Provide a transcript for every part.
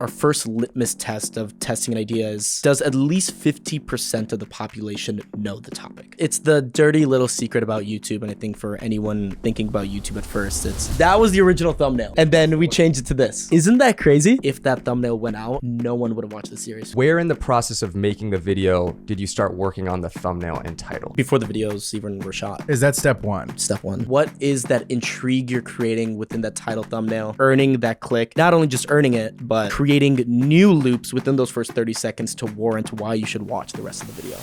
our first litmus test of testing an idea is, does at least 50% of the population know the topic? It's the dirty little secret about YouTube, and I think for anyone thinking about YouTube at first, that was the original thumbnail, and then we changed it to this. Isn't that crazy? If that thumbnail went out, no one would have watched the series. Where in the process of making the video did you start working on the thumbnail and title? Before the videos even were shot. Is that step one? Step one. What is that intrigue you're creating within that title thumbnail? Earning that click. Not only just earning it, but creating new loops within those first 30 seconds to warrant why you should watch the rest of the video.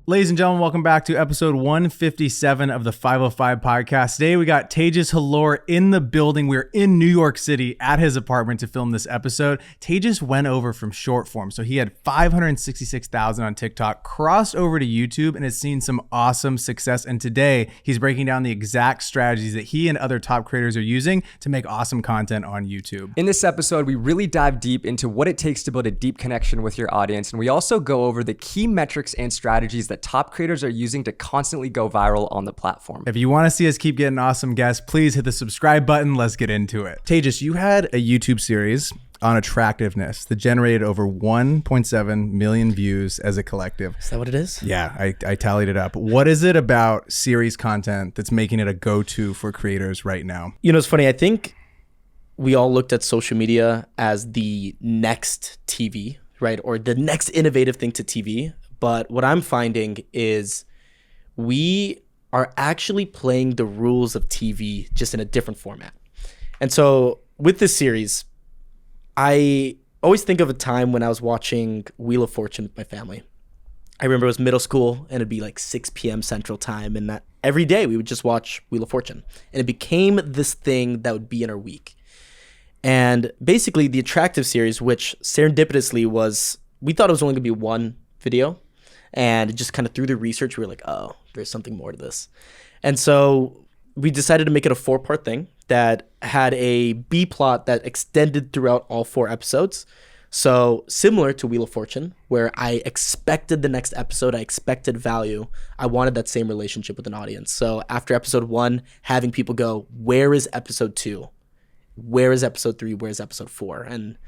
Ladies and gentlemen, welcome back to episode 157 of the 505 podcast. Today we got Tejas Hullur in the building. We're in New York City at his apartment to film this episode. Tejas went over from short form. So he had 566,000 on TikTok, crossed over to YouTube, and has seen some awesome success. And today he's breaking down the exact strategies that he and other top creators are using to make awesome content on YouTube. In this episode, we really dive deep into what it takes to build a deep connection with your audience. And we also go over the key metrics and strategies that top creators are using to constantly go viral on the platform. If you want to see us keep getting awesome guests, please hit the subscribe button. Let's get into it. Tejas, you had a YouTube series on attractiveness that generated over 1.7 million views as a collective. Is that what it is? Yeah, I tallied it up. What is it about series content that's making it a go-to for creators right now? You know, it's funny. I think we all looked at social media as the next TV, right? Or the next innovative thing to TV. But what I'm finding is we are actually playing the rules of TV just in a different format. And so with this series, I always think of a time when I was watching Wheel of Fortune with my family. I remember it was middle school and it'd be like 6 p.m. Central Time. And that every day we would just watch Wheel of Fortune. And it became this thing that would be in our week. And basically the Attractive series, which serendipitously was, we thought it was only gonna be one video. And just kind of through the research, we were like, oh, there's something more to this. And so we decided to make it a 4-part thing that had a B plot that extended throughout all 4 episodes. So similar to Wheel of Fortune, where I expected the next episode, I expected value. I wanted that same relationship with an audience. So after episode 1, having people go, where is episode 2? Where is episode 3? Where is episode 4? And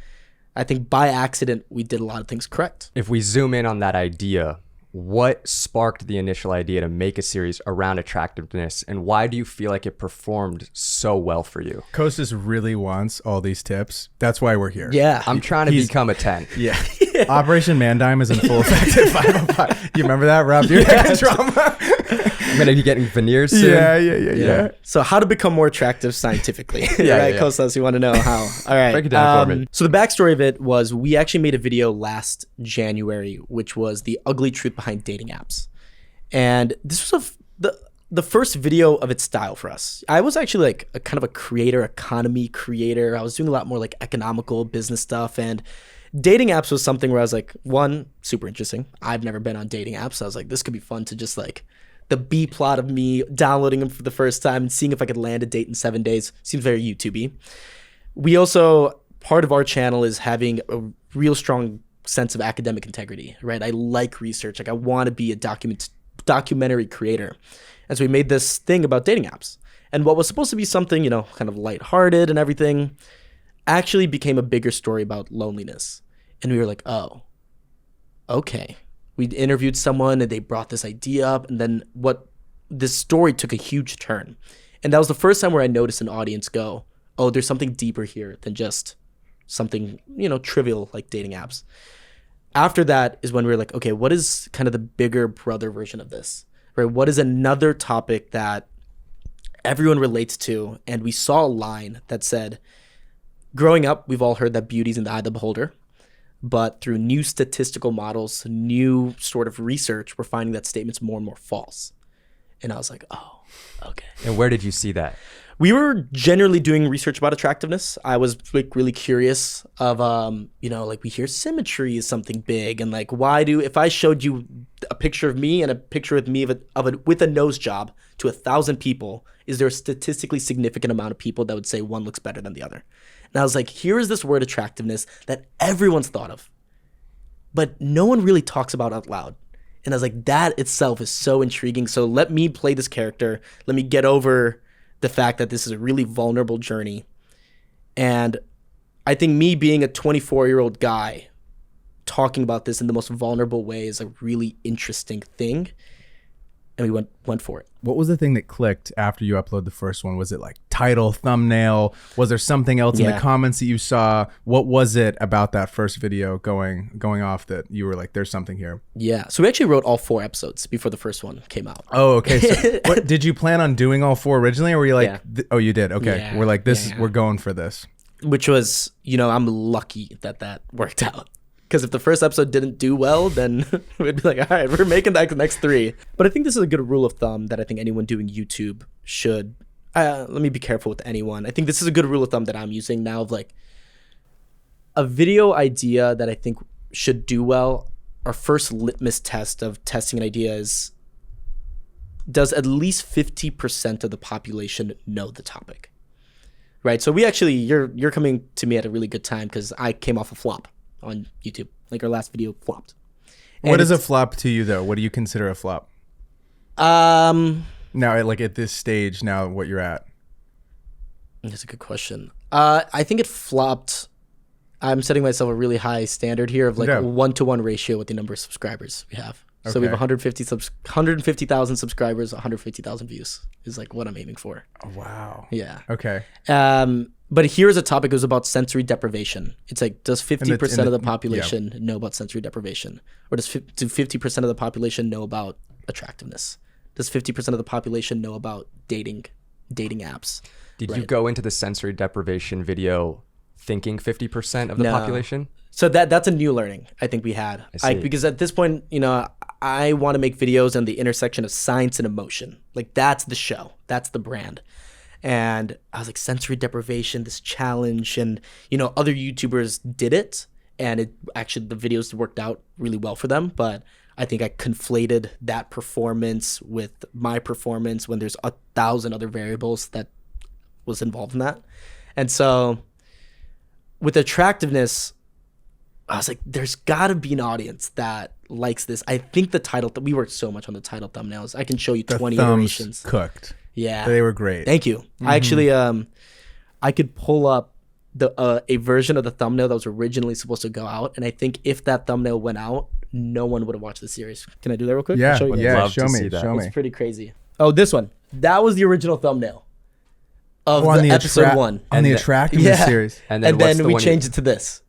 I think by accident, we did a lot of things correct. If we zoom in on that idea, what sparked the initial idea to make a series around attractiveness, and why do you feel like it performed so well for you? Kostas really wants all these tips. That's why we're here. Yeah. I'm trying to become a 10. Yeah. Operation Mandime is in full effect at 505. You remember that? Rob, your drama. I'm going to be getting veneers soon. Yeah. So how to become more attractive scientifically. Yeah, right, yeah. Kostas, you want to know how. All right. Break it down for me. So the backstory of it was we actually made a video last January, which was the ugly truth behind dating apps. And this was the first video of its style for us. I was actually like a kind of a creator, economy creator. I was doing a lot more like economical business stuff, and dating apps was something where I was like, one, super interesting. I've never been on dating apps. So I was like, this could be fun to just like the B plot of me downloading them for the first time and seeing if I could land a date in 7 days. Seems very YouTube-y. We also, part of our channel is having a real strong sense of academic integrity, right? I like research. Like I want to be a documentary creator. And so we made this thing about dating apps. And what was supposed to be something, you know, kind of lighthearted and everything, actually became a bigger story about loneliness. And we were like, oh, okay. We interviewed someone and they brought this idea up, and then this story took a huge turn. And that was the first time where I noticed an audience go, oh, there's something deeper here than just something, you know, trivial like dating apps. After that is when we were like, okay, what is kind of the bigger brother version of this, right? What is another topic that everyone relates to? And we saw a line that said, growing up, we've all heard that beauty's in the eye of the beholder. But through new statistical models, new sort of research, we're finding that statement's more and more false. And I was like, oh, okay. And where did you see that? We were generally doing research about attractiveness. I was like really curious of, you know, like we hear symmetry is something big, and like if I showed you a picture of me and a picture with me with a nose job to 1,000 people, is there a statistically significant amount of people that would say one looks better than the other? And I was like, here is this word attractiveness that everyone's thought of, but no one really talks about out loud. And I was like, that itself is so intriguing. So let me play this character. Let me get over the fact that this is a really vulnerable journey. And I think me being a 24-year-old guy talking about this in the most vulnerable way is a really interesting thing. And we went for it. What was the thing that clicked after you upload the first one? Was it like title, thumbnail? Was there something else in the comments that you saw? What was it about that first video going off that you were like, there's something here? Yeah. So we actually wrote all 4 episodes before the first one came out. Oh, okay. So what, did you plan on doing all 4 originally, or were you like, oh, you did? Okay. Yeah. We're like, we're going for this. Which was, I'm lucky that worked out. Because if the first episode didn't do well, then we'd be like, all right, we're making the next 3. But I think this is a good rule of thumb that I think anyone doing YouTube should. Let me be careful with anyone. I think this is a good rule of thumb that I'm using now of like a video idea that I think should do well. Our first litmus test of testing an idea is, does at least 50% of the population know the topic? Right. So we actually, you're coming to me at a really good time because I came off a flop on YouTube. Like our last video flopped. What is a flop to you though? What do you consider a flop? Now, like at this stage, now what you're at? That's a good question. I think it flopped. I'm setting myself a really high standard here of like a 1-to-1 ratio with the number of subscribers we have. So we have 150,000 subscribers, 150,000 views is like what I'm aiming for. Oh, wow. Yeah. Okay. But here's a topic. It was about sensory deprivation. It's like, does 50% of the population know about sensory deprivation? Or do 50% of the population know about attractiveness? Does 50% of the population know about dating apps? Did you go into the sensory deprivation video thinking 50% of the population? So that's a new learning I think we had. Because at this point, I want to make videos on the intersection of science and emotion. Like that's the show. That's the brand. And I was like, sensory deprivation, this challenge, and other YouTubers did it, and it actually the videos worked out really well for them. But I think I conflated that performance with my performance when there's 1,000 other variables that was involved in that. And so with attractiveness, I was like, there's got to be an audience that likes this. I think the title, we worked so much on the title thumbnails. I can show you 20 iterations. Cooked. Yeah. They were great. Thank you. I actually, I could pull up a version of the thumbnail that was originally supposed to go out. And I think if that thumbnail went out, no one would have watched the series. Can I do that real quick? Yeah. I'll show you guys. Show me. It's pretty crazy. Oh, this one. That was the original thumbnail of the episode 1. On the Attractiveness series. And then we changed it to this.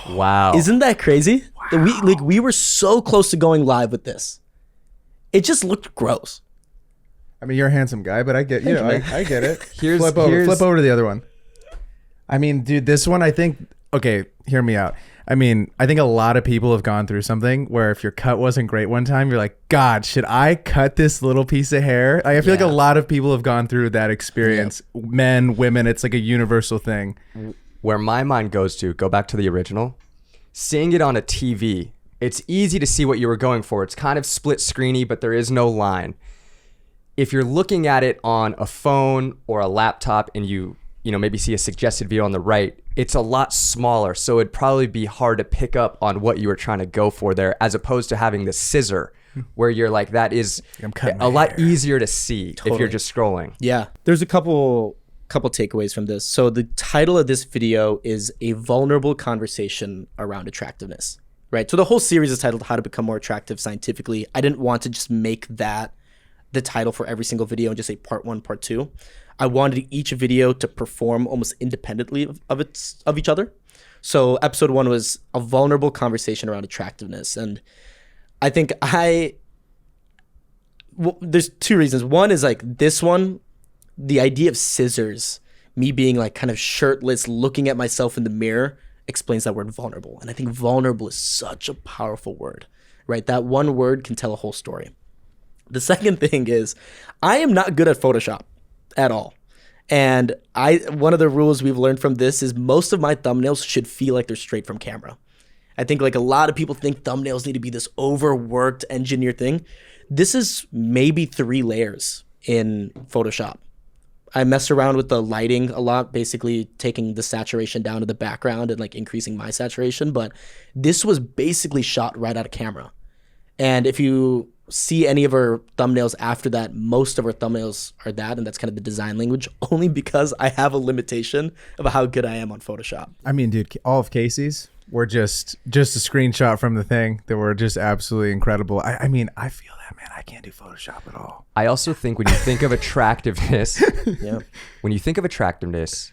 Wow. Isn't that crazy? Wow. We were so close to going live with this. It just looked gross. I mean, you're a handsome guy, but I get, I get it. Flip over to the other one. I mean, dude, this one, I think, okay, hear me out. I mean, I think a lot of people have gone through something where if your cut wasn't great one time, you're like, God, should I cut this little piece of hair? I feel like a lot of people have gone through that experience. Yep. Men, women, it's like a universal thing. Where my mind goes to, go back to the original, seeing it on a TV, it's easy to see what you were going for. It's kind of split screeny, but there is no line. If you're looking at it on a phone or a laptop and you maybe see a suggested video on the right, it's a lot smaller. So it'd probably be hard to pick up on what you were trying to go for there, as opposed to having the scissor where you're like, that is a lot easier to see if you're just scrolling. Yeah. There's a couple takeaways from this. So the title of this video is A Vulnerable Conversation Around Attractiveness, right? So the whole series is titled How to Become More Attractive Scientifically. I didn't want to just make that the title for every single video and just say part 1, part 2. I wanted each video to perform almost independently of each other. So episode 1 was a vulnerable conversation around attractiveness. And I think there's 2 reasons. One is like this one, the idea of scissors, me being like kind of shirtless, looking at myself in the mirror, explains that word vulnerable. And I think vulnerable is such a powerful word, right? That one word can tell a whole story. The second thing is I am not good at Photoshop at all. And one of the rules we've learned from this is most of my thumbnails should feel like they're straight from camera. I think like a lot of people think thumbnails need to be this overworked engineer thing. This is maybe 3 layers in Photoshop. I mess around with the lighting a lot, basically taking the saturation down to the background and like increasing my saturation. But this was basically shot right out of camera. And if you see any of our thumbnails after that, most of our thumbnails are that, and that's kind of the design language, only because I have a limitation of how good I am on Photoshop. I mean, dude, all of Casey's were just a screenshot from the thing that were just absolutely incredible. I mean, I feel that, man. I can't do Photoshop at all. I also think when you think of attractiveness, Yeah. when you think of attractiveness,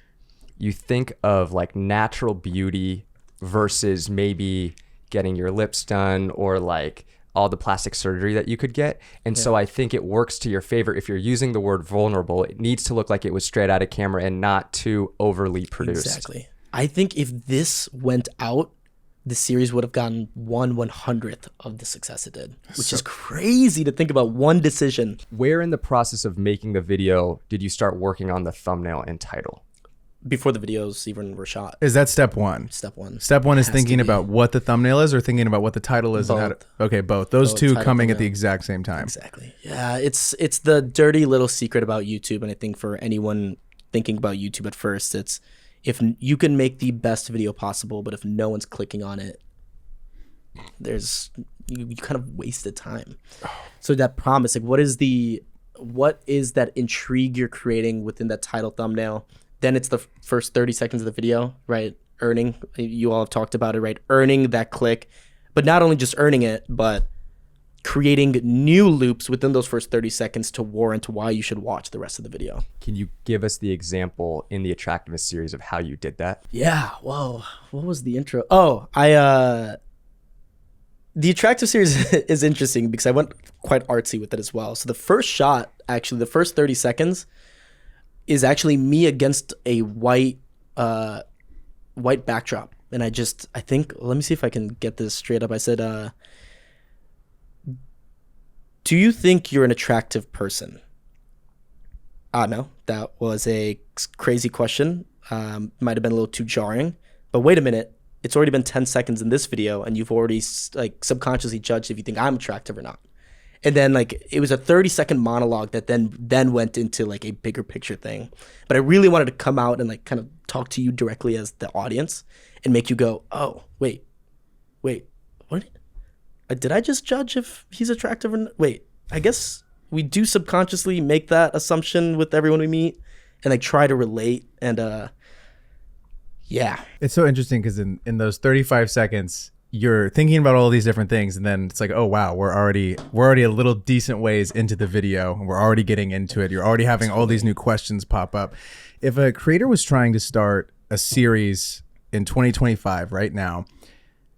you think of like natural beauty versus maybe getting your lips done or like all the plastic surgery that you could get. And so I think it works to your favor. If you're using the word vulnerable, it needs to look like it was straight out of camera and not too overly produced. Exactly. I think if this went out, the series would have gotten 1/100th of the success it did, which is crazy to think about. One decision. Where in the process of making the video did you start working on the thumbnail and title? Before the videos even were shot. Is that step one? Step one. Step one is Has to thinking be. about what the thumbnail is or thinking about what the title is? And how to, Both. okay, both. Those Both, two title, coming at the thumbnail. exact same time. Exactly. Yeah, it's the dirty little secret about YouTube, and I think for anyone thinking about YouTube at first, it's if you can make the best video possible, but if no one's clicking on it, you kind of wasted time. So that promise, like what is that intrigue you're creating within that title thumbnail? Then it's the first 30 seconds of the video, right? Earning, you all have talked about it, right? Earning that click, but not only just earning it, but creating new loops within those first 30 seconds to warrant why you should watch the rest of the video. Can you give us the example in the Attractiveness series of how you did that? Yeah. Whoa. What was the intro? Oh, the Attractive series is interesting because I went quite artsy with it as well. So the first shot, actually, the first 30 seconds is actually me against a white backdrop. And I think, let me see if I can get this straight up. I said, do you think you're an attractive person? No, that was a crazy question. Might have been a little too jarring, but wait a minute. It's already been 10 seconds in this video and you've already like subconsciously judged if you think I'm attractive or not. And then like it was a 30-second monologue that then went into like a bigger picture thing. But I really wanted to come out and like kind of talk to you directly as the audience and make you go, oh, wait, what? Did I just judge if he's attractive or not? Wait, I guess we do subconsciously make that assumption with everyone we meet and like try to relate. And yeah. It's so interesting because in those 35 seconds, you're thinking about all these different things, and then it's like, oh wow, we're already a little decent ways into the video, and we're already getting into it. You're already having all these new questions pop up. If a creator was trying to start a series in 2025 right now,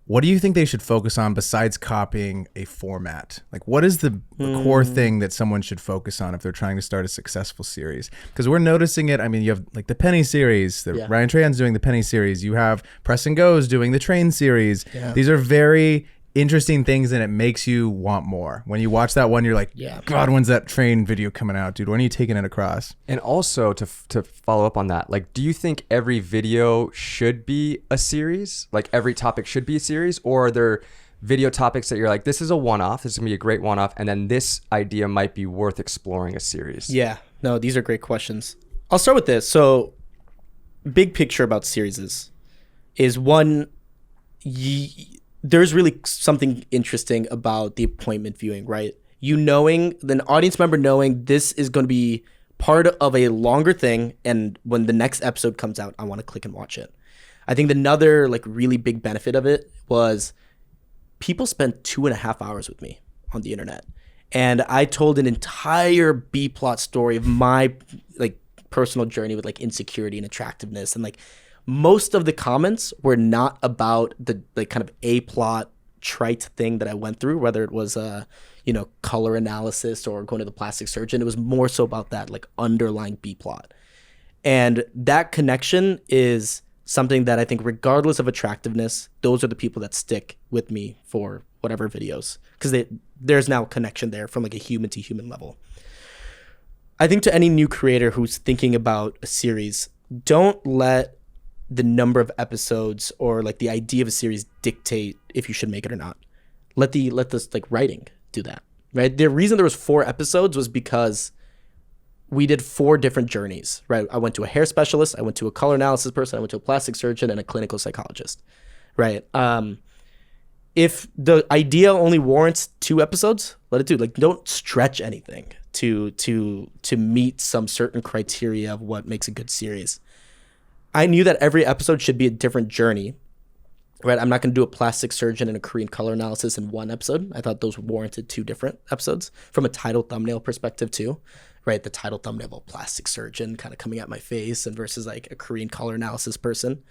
what do you think they should focus on besides copying a format? Like, what is the core thing that someone should focus on if they're trying to start a successful series? Because we're noticing it. I mean, you have like the Penny series, Ryan Tran's doing the Penny series. You have Press and Go's doing the Train series. Yeah. These are very interesting things, and it makes you want more. When you watch that one, you're like, God, when's that train video coming out, dude? When are you taking it across? And also to follow up on that, like, do you think every video should be a series? Like every topic should be a series? Or are there video topics that you're like, this is a one-off, this is gonna be a great one-off, and then this idea might be worth exploring a series? Yeah, no, these are great questions. I'll start with this. So big picture about series is one, there's really something interesting about the appointment viewing, right? You knowing, an audience member knowing this is going to be part of a longer thing, and when the next episode comes out, I want to click and watch it. I think another like really big benefit of it was people spent 2.5 hours with me on the internet, and I told an entire B plot story of my like personal journey with like insecurity and attractiveness, and like most of the comments were not about the like kind of A plot trite thing that I went through, whether it was color analysis or going to the plastic surgeon. It was more so about that like underlying B plot. And that connection is something that I think, regardless of attractiveness, those are the people that stick with me for whatever videos, because there's now a connection there from like a human to human level. I think to any new creator who's thinking about a series, don't let the number of episodes or like the idea of a series dictate if you should make it or not. Let this like writing do that, right? The reason there was 4 episodes was because we did 4 different journeys, right? I went to a hair specialist, I went to a color analysis person, I went to a plastic surgeon, and a clinical psychologist, right? if the idea only warrants 2 episodes, let it do. Like, don't stretch anything to meet some certain criteria of what makes a good series. I knew that every episode should be a different journey, right? I'm not going to do a plastic surgeon and a Korean color analysis in one episode. I thought those warranted 2 different episodes from a title thumbnail perspective too, right? The title thumbnail of a plastic surgeon kind of coming at my face and versus like a Korean color analysis person.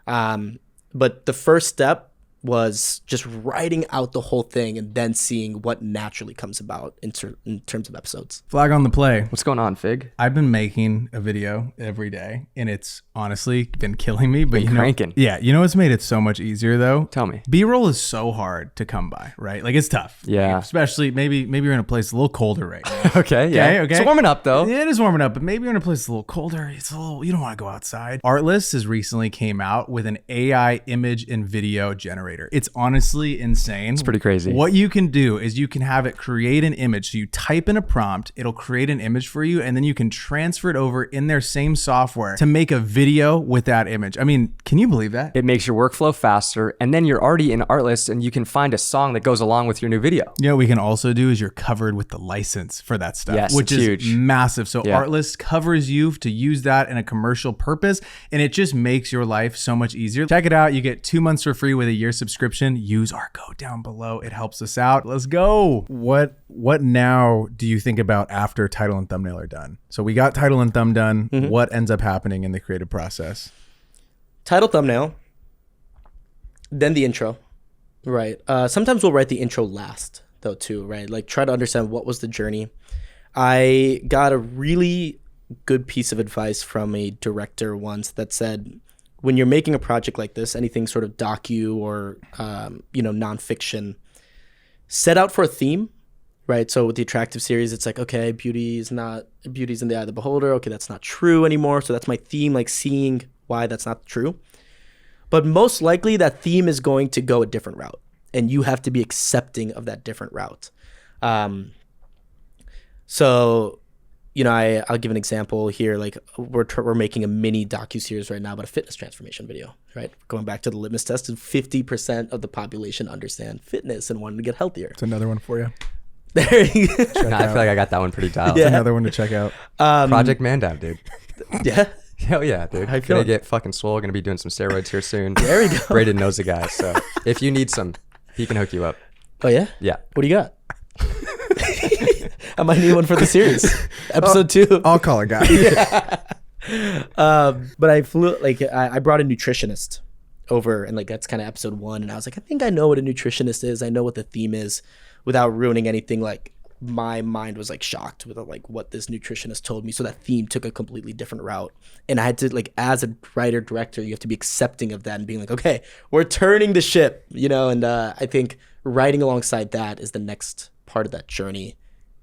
But the first step was just writing out the whole thing and then seeing what naturally comes about in terms of episodes. Flag on the play. What's going on, Fig? I've been making a video every day, and it's honestly been killing me. But Been cranking. Yeah, you know what's made it so much easier though? Tell me. B-roll is so hard to come by, right? Like, it's tough. Yeah. Especially maybe you're in a place a little colder right now. Okay, yeah. Okay. It's warming up though. Yeah, it is warming up, but maybe you're in a place a little colder. It's a little, you don't want to go outside. Artlist has recently came out with an AI image and video generator. It's honestly insane. It's pretty crazy. What you can do is you can have it create an image. So you type in a prompt, it'll create an image for you, and then you can transfer it over in their same software to make a video with that image. I mean, can you believe that? It makes your workflow faster, and then you're already in Artlist, and you can find a song that goes along with your new video. You know what we can also do is you're covered with the license for that stuff, Yes, which it's is huge. massive. So Yeah. Artlist covers you to use that in a commercial purpose, and it just makes your life so much easier. Check it out. You get 2 months for free with a year subscription. Use our code down below. It helps us out. Let's go. What now do you think about after title and thumbnail are done? So we got title and thumb done. What ends up happening in the creative process? Title, thumbnail, then the intro, right? Sometimes we'll write the intro last though too, right? Like, try to understand what was the journey. I got a really good piece of advice from a director once that said, when you're making a project like this, anything sort of docu or nonfiction, set out for a theme, right? So with the Attractive series, it's like, okay, beauty's in the eye of the beholder. Okay, that's not true anymore. So that's my theme, like seeing why that's not true. But most likely that theme is going to go a different route, and you have to be accepting of that different route. I'll give an example here. Like, we're making a mini docuseries right now about a fitness transformation video, right? Going back to the litmus test, 50% of the population understand fitness and wanting to get healthier. It's another one for you. There you go. Nah, I feel like I got that one pretty dialed. Yeah. Another one to check out. Project Man Down, dude. Yeah. Hell yeah, dude. How you Gonna feeling? get fucking swole. Gonna be doing some steroids here soon. There we go. Braden knows a guy, so if you need some, he can hook you up. Oh, yeah? Yeah. What do you got? I might need one for the series. Episode 2. I'll call a guy. But I brought a nutritionist over, and like, that's kind of episode 1. And I was like, I think I know what a nutritionist is. I know what the theme is without ruining anything. Like, my mind was like shocked with like what this nutritionist told me. So that theme took a completely different route. And I had to, like, as a writer director, you have to be accepting of that and being like, okay, we're turning the ship, and I think writing alongside that is the next part of that journey.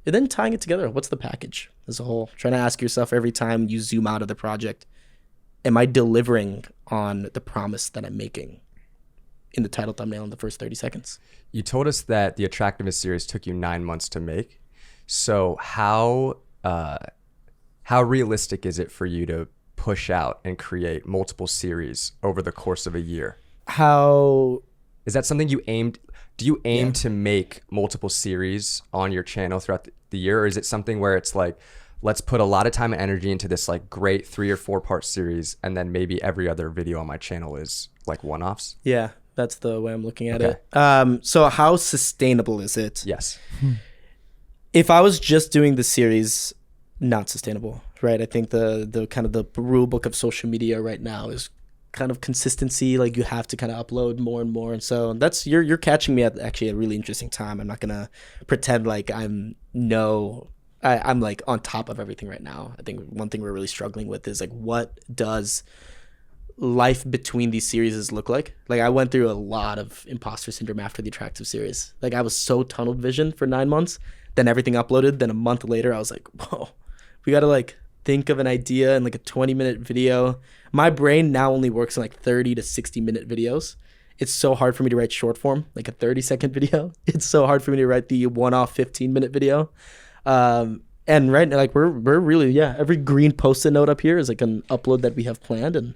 And then tying it together. What's the package as a whole? Trying to ask yourself every time you zoom out of the project, am I delivering on the promise that I'm making in the title, thumbnail, in the first 30 seconds? You told us that the Attractiveness series took you 9 months to make. So how realistic is it for you to push out and create multiple series over the course of a year? How is that something you aimed? Do you aim to make multiple series on your channel throughout the year, or is it something where it's like, let's put a lot of time and energy into this like great 3 or 4 part series, and then maybe every other video on my channel is like one-offs? Yeah, that's the way I'm looking at it. So how sustainable is it? Yes. If I was just doing the series, not sustainable, right? I think the kind of the rule book of social media right now is kind of consistency. Like, you have to kind of upload more and more, and so that's you're catching me at actually a really interesting time. I'm not gonna pretend like I'm like on top of everything right now. I think one thing we're really struggling with is like, what does life between these series look like? Like, I went through a lot of imposter syndrome after the Attractive series. Like, I was so tunnel vision for 9 months, then everything uploaded, then a month later I was like, whoa, we gotta like think of an idea in like a 20-minute video. My brain now only works in like 30 to 60-minute videos. It's so hard for me to write short form, like a 30-second video. It's so hard for me to write the one-off 15-minute video. And right now, like, we're really, every green post-it note up here is like an upload that we have planned.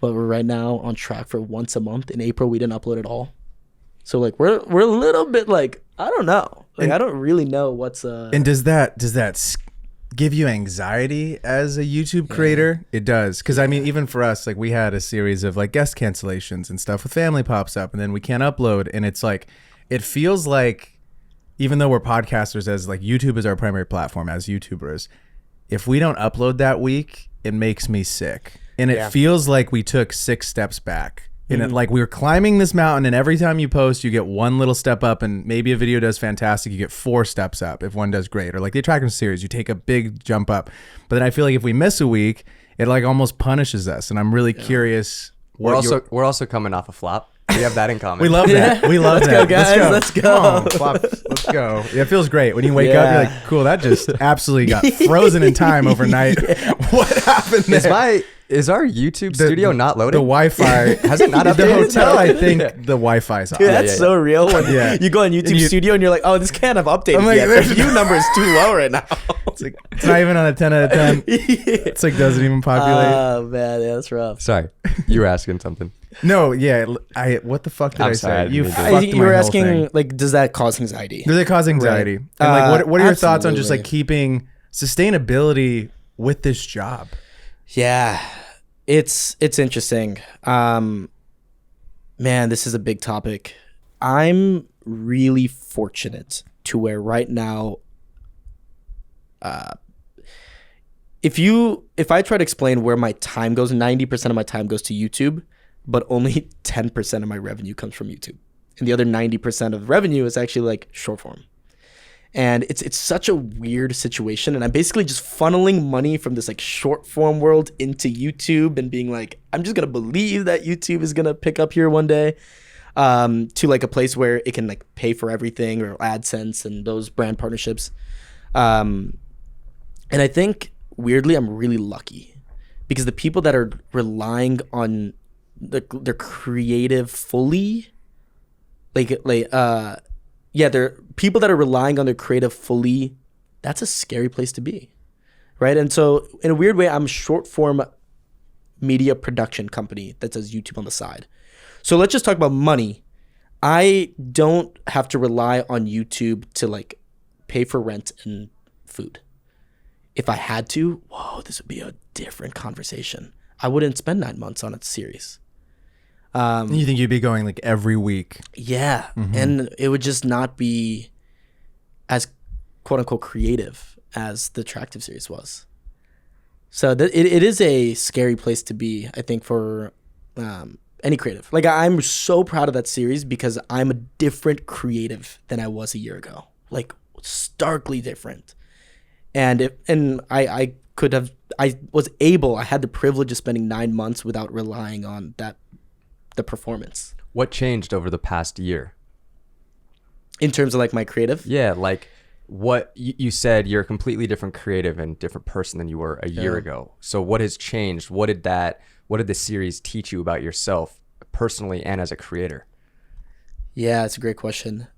But we're right now on track for once a month. In April, we didn't upload at all. So like we're a little bit like, I don't know. Like I don't really know what's And does that give you anxiety as a YouTube creator? It does. Because I mean, even for us, like we had a series of like guest cancellations and stuff with family pops up and then we can't upload. And it's like, it feels like, even though we're podcasters, as like YouTube is our primary platform as YouTubers, if we don't upload that week, it makes me sick. And it feels like we took 6 steps back. And it, like we were climbing this mountain, and every time you post, you get one little step up, and maybe a video does fantastic, you get 4 steps up if one does great. Or like the Attractiveness series, you take a big jump up. But then I feel like if we miss a week, it like almost punishes us. And I'm really curious. We're also coming off a flop. We have that in common. We love that. We love Let's that. go, guys. Let's go. Come on, flop. Let's go. Yeah, it feels great. When you wake up, you're like, cool, that just absolutely got frozen in time overnight. What happened there? Is our YouTube studio not loading? The Wi-Fi has it not updated? The hotel, I think the Wi-Fi is off. Dude, that's so real. When you go on YouTube Studio and you're like, oh, this can't have updated like, yet. The view number is too low right now. It's like, it's not even on a 10 out of 10. It's like, doesn't even populate. Oh, man. Yeah, that's rough. Sorry. You were asking something. No, yeah. What the fuck did I say? You fucked You were my whole asking, thing. like, does that cause anxiety? Does it cause anxiety? Right. And like, what are your thoughts on just absolutely. like keeping sustainability with this job? Yeah, it's interesting. Man, this is a big topic. I'm really fortunate to where right now, if I try to explain where my time goes, 90% of my time goes to YouTube, but only 10% of my revenue comes from YouTube. And the other 90% of revenue is actually like short form. And it's such a weird situation. And I'm basically just funneling money from this like short form world into YouTube and being like, I'm just going to believe that YouTube is going to pick up here one day, to like a place where it can like pay for everything, or AdSense and those brand partnerships. And I think weirdly, I'm really lucky because the people that are relying on their creative fully, they're people that are relying on their creative fully. That's a scary place to be, right? And so in a weird way, I'm a short form media production company that does YouTube on the side. So let's just talk about money. I don't have to rely on YouTube to like pay for rent and food. If I had to, this would be a different conversation. I wouldn't spend 9 months on a series. You think you'd be going like every week? Yeah. And it would just not be as quote unquote creative as the Attractive series was. So it is a scary place to be, I think, for any creative. Like I'm so proud of that series because I'm a different creative than I was a year ago. Like starkly different. And I had the privilege of spending 9 months without relying on the performance. What changed over the past year? In terms of like my creative? Yeah, like what you said, you're a completely different creative and different person than you were a year ago. So what has changed? What did the series teach you about yourself personally and as a creator? Yeah, it's a great question.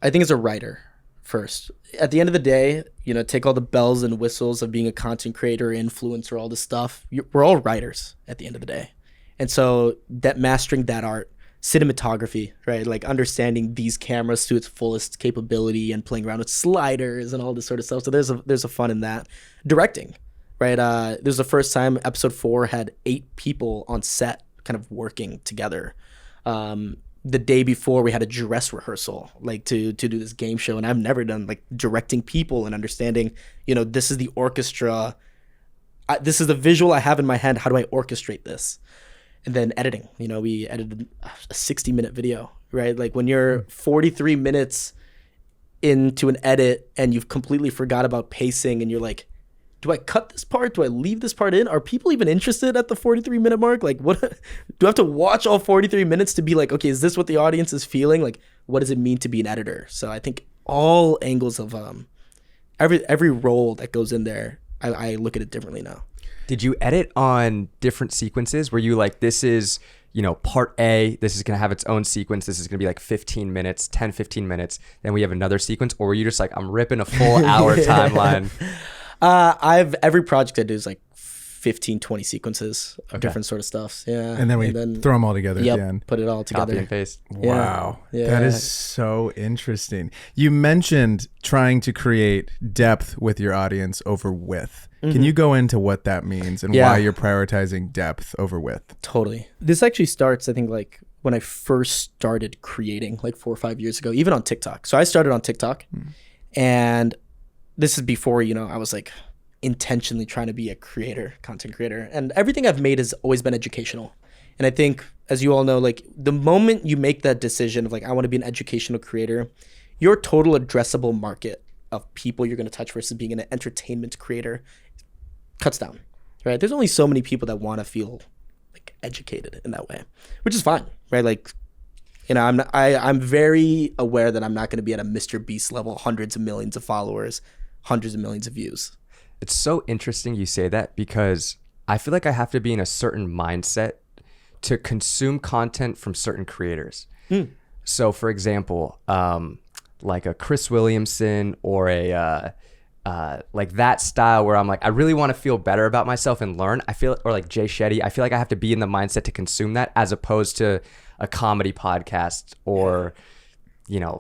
I think as a writer first. At the end of the day, take all the bells and whistles of being a content creator, influencer, all this stuff. We're all writers at the end of the day. And so that mastering that art, cinematography, right? Like understanding these cameras to its fullest capability and playing around with sliders and all this sort of stuff. So there's a fun in that. Directing, right? There's the first time episode 4 had 8 people on set kind of working together. The day before we had a dress rehearsal, like to do this game show. And I've never done like directing people and understanding, this is the orchestra. This is the visual I have in my head. How do I orchestrate this? And then editing, we edited a 60-minute video, right? Like when you're 43 minutes into an edit and you've completely forgot about pacing and you're like, do I cut this part? Do I leave this part in? Are people even interested at the 43-minute mark? Like what, do I have to watch all 43 minutes to be like, okay, is this what the audience is feeling? Like, what does it mean to be an editor? So I think all angles of every role that goes in there, I look at it differently now. Did you edit on different sequences? Were you like, this is, part A, this is going to have its own sequence. This is going to be like 15 minutes, 10, 15 minutes. Then we have another sequence. Or were you just like, I'm ripping a full hour timeline? Every project I do is like 15, 20 sequences of different sort of stuff. Yeah. And then we throw them all together at the end. Put it all together. Copy and paste. Wow. Yeah. That is so interesting. You mentioned trying to create depth with your audience over width. Can you go into what that means and why you're prioritizing depth over width? Totally. This actually starts, I think, like when I first started creating like 4 or 5 years ago, even on TikTok. So I started on TikTok and this is before, I was like intentionally trying to be a content creator. And everything I've made has always been educational. And I think, as you all know, like the moment you make that decision of like, I want to be an educational creator, your total addressable market of people you're going to touch versus being an entertainment creator cuts down, right? There's only so many people that want to feel like educated in that way, which is fine, right? Like, I'm very aware that I'm not going to be at a Mr. Beast level, hundreds of millions of followers, hundreds of millions of views. It's so interesting you say that because I feel like I have to be in a certain mindset to consume content from certain creators. So for example, like a Chris Williamson or a like that style where I'm like, I really want to feel better about myself and learn. Or like Jay Shetty, I feel like I have to be in the mindset to consume that as opposed to a comedy podcast or,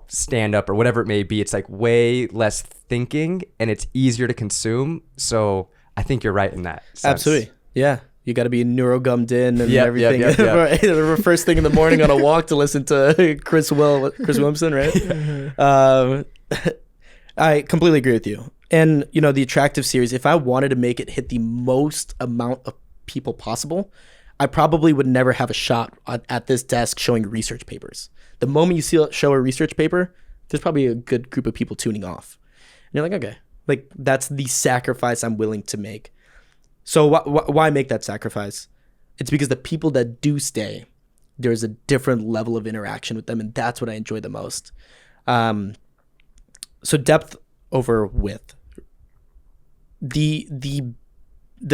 stand up or whatever it may be. It's like way less thinking and it's easier to consume. So I think you're right in that sense. Absolutely. Yeah. You got to be neurogummed in and everything. Right? First thing in the morning on a walk to listen to Chris Williamson, right? I completely agree with you. And, the Attractive series, if I wanted to make it hit the most amount of people possible, I probably would never have a shot at this desk showing research papers. The moment you show a research paper, there's probably a good group of people tuning off. And you're like, okay, like that's the sacrifice I'm willing to make. So why make that sacrifice? It's because the people that do stay, there's a different level of interaction with them, and that's what I enjoy the most. So depth over width. The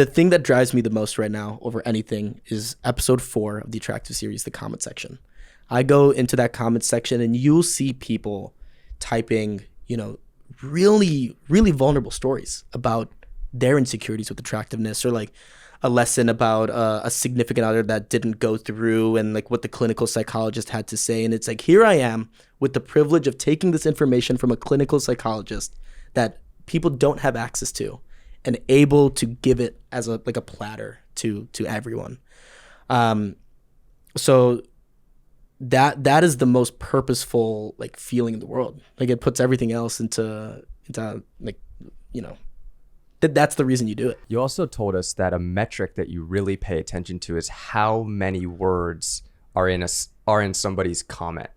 thing that drives me the most right now over anything is episode 4 of the Attractive series, the comment section. I go into that comment section and you'll see people typing, really, really vulnerable stories about their insecurities with attractiveness, or like a lesson about a significant other that didn't go through and like what the clinical psychologist had to say. And it's like, here I am with the privilege of taking this information from a clinical psychologist that people don't have access to and able to give it as a platter to everyone. So that is the most purposeful like feeling in the world. Like it puts everything else into like, that's the reason you do it. You also told us that a metric that you really pay attention to is how many words are in somebody's comment.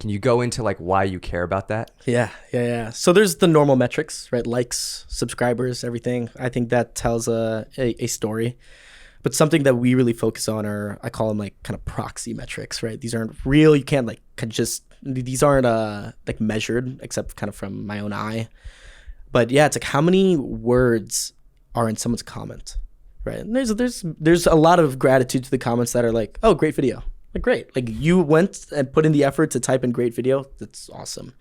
Can you go into like why you care about that? Yeah. So there's the normal metrics, right? Likes, subscribers, everything. I think that tells a story. But something that we really focus on are, I call them like kind of proxy metrics, right? These aren't real. You can't these aren't like measured except kind of from my own eye. But yeah, it's like how many words are in someone's comment, right? And there's a lot of gratitude to the comments that are like, oh, great video. Like, great. Like you went and put in the effort to type in great video. That's awesome.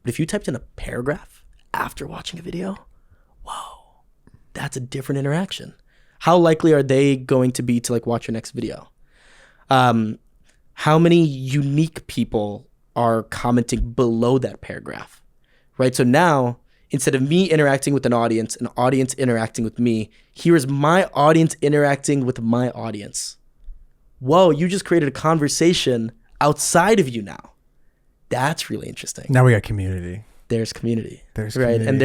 But if you typed in a paragraph after watching a video, whoa, that's a different interaction. How likely are they going to be to like watch your next video? How many unique people are commenting below that paragraph, right? So now, instead of me interacting with an audience interacting with me, here is my audience interacting with my audience. Whoa, you just created a conversation outside of you now. That's really interesting. Now we got community. There's community. Right. Community. And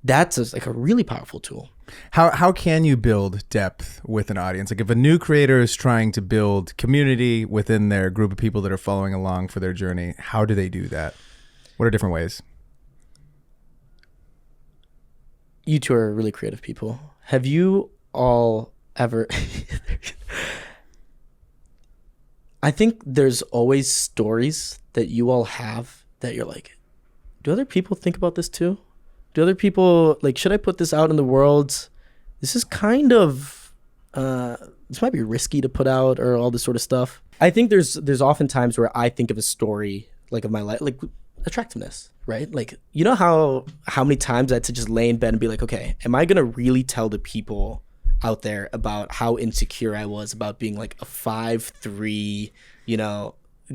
that's like a really powerful tool. How can you build depth with an audience? Like if a new creator is trying to build community within their group of people that are following along for their journey, how do they do that? What are different ways? You two are really creative people. Have you all ever... I think there's always stories that you all have that you're like, do other people think about this too? Do other people, like, should I put this out in the world? This is kind of, this might be risky to put out or all this sort of stuff. I think there's often times where I think of a story, like of my life, like attractiveness, right? Like, you know how many times I had to just lay in bed and be like, okay, am I going to really tell the people out there about how insecure I was about being like a 5'3",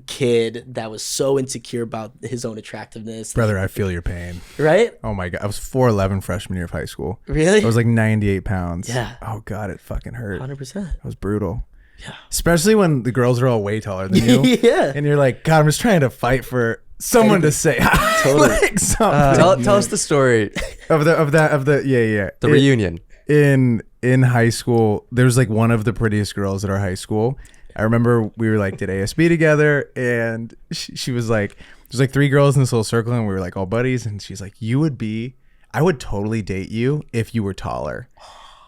kid that was so insecure about his own attractiveness. Brother, I feel your pain. Right? Oh my God. I was 4'11" freshman year of high school. Really? I was like 98 pounds. Yeah. Oh God, it fucking hurt. 100%. It was brutal. Yeah. Especially when the girls are all way taller than you. Yeah. And you're like, God, I'm just trying to fight for someone to say Totally. like something. Tell us the story. The Reunion. In high school, there was like one of the prettiest girls at our high school. I remember we were like did ASB together, and she was like, there's like 3 girls in this little circle, and we were like all buddies, and she's like, I would totally date you if you were taller.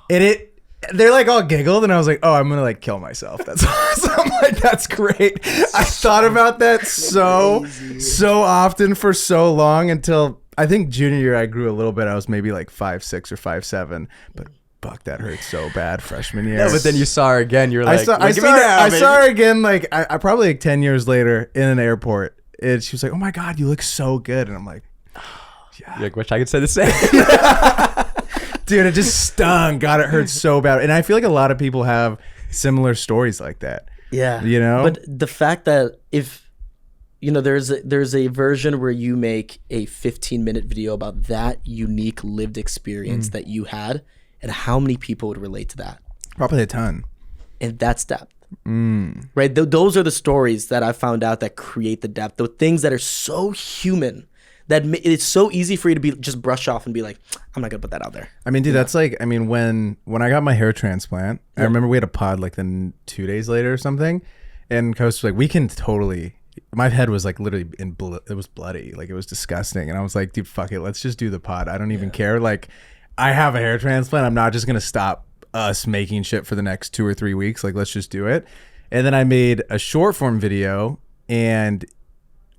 And they're like all giggled, and I was like, oh, I'm gonna like kill myself. That's awesome. I'm like, that's great. I thought about that so often for so long until I think junior year I grew a little bit. I was maybe like 5'6" or 5'7", but fuck, that hurt so bad freshman year. No, but then you saw her again. You're like, I saw her again like I probably like 10 years later in an airport, and she was like, oh my God, you look so good. And I'm like, yeah. You like, wish I could say the same. Dude, it just stung. God, it hurt so bad. And I feel like a lot of people have similar stories like that. Yeah. You know? But the fact that if, there's a version where you make a 15-minute video about that unique lived experience that you had, and how many people would relate to that. Probably a ton. And that's depth. Right? Those are the stories that I found out that create the depth. The things that are so human that it's so easy for you to just brush off and be like, I'm not gonna put that out there. I mean, dude, that's like, I mean, when I got my hair transplant, I remember we had a pod like then 2 days later or something, and Coach was like, we can totally. My head was like literally it was bloody, like it was disgusting, and I was like, dude, fuck it, let's just do the pod. I don't even care. Like, I have a hair transplant. I'm not just gonna stop us making shit for the next 2 or 3 weeks. Like, let's just do it. And then I made a short form video, and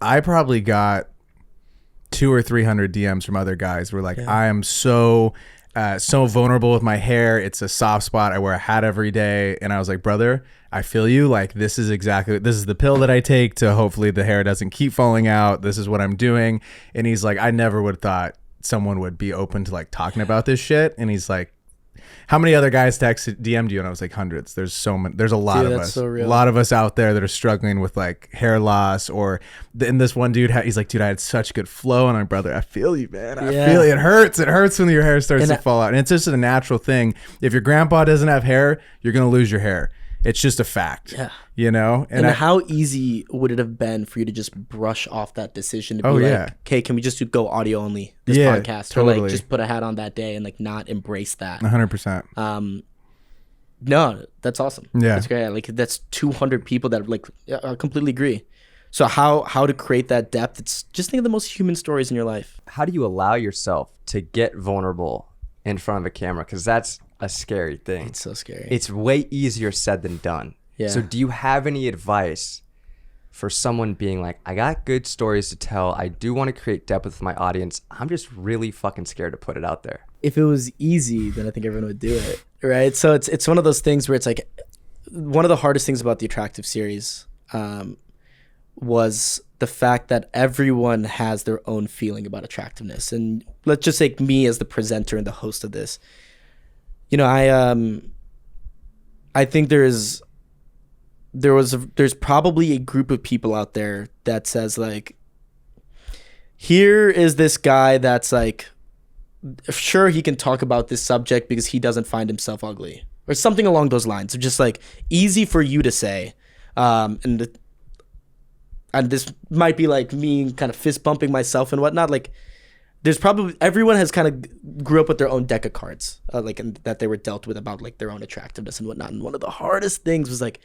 I probably got 200 or 300 DMs from other guys who were like, I am so vulnerable with my hair. It's a soft spot. I wear a hat every day. And I was like, brother, I feel you. Like, this is the pill that I take to hopefully the hair doesn't keep falling out. This is what I'm doing. And he's like, I never would have thought someone would be open to like talking about this shit. And he's like, how many other guys DM'd you? And I was like, hundreds. There's so many. There's a lot of us. So a lot of us out there that are struggling with like hair loss, and this one dude, he's like, dude, I had such good flow. And I'm like, brother, I feel you, man. I feel you. It hurts. It hurts when your hair starts to fall out. And it's just a natural thing. If your grandpa doesn't have hair, you're going to lose your hair. It's just a fact. Yeah. You know? And how easy would it have been for you to just brush off that decision to be like, okay, can we just go audio only this podcast? Totally. Or like just put a hat on that day and like not embrace that. 100%. No, that's awesome. Yeah. That's great. Like, that's 200 people that like I completely agree. So how to create that depth? It's just think of the most human stories in your life. How do you allow yourself to get vulnerable in front of a camera? Because that's a scary thing. It's so scary. It's way easier said than done. Yeah. So do you have any advice for someone being like, I got good stories to tell. I do want to create depth with my audience. I'm just really fucking scared to put it out there. If it was easy, then I think everyone would do it. Right. So it's one of those things where it's like, one of the hardest things about the Attractive series was the fact that everyone has their own feeling about attractiveness. And let's just take me as the presenter and the host of this. I think there's probably a group of people out there that says like, here is this guy that's like, sure, he can talk about this subject because he doesn't find himself ugly or something along those lines. So just like easy for you to say. And this might be like me kind of fist bumping myself and whatnot. Like, there's probably, everyone has kind of grew up with their own deck of cards, and that they were dealt with about like their own attractiveness and whatnot. And one of the hardest things was like,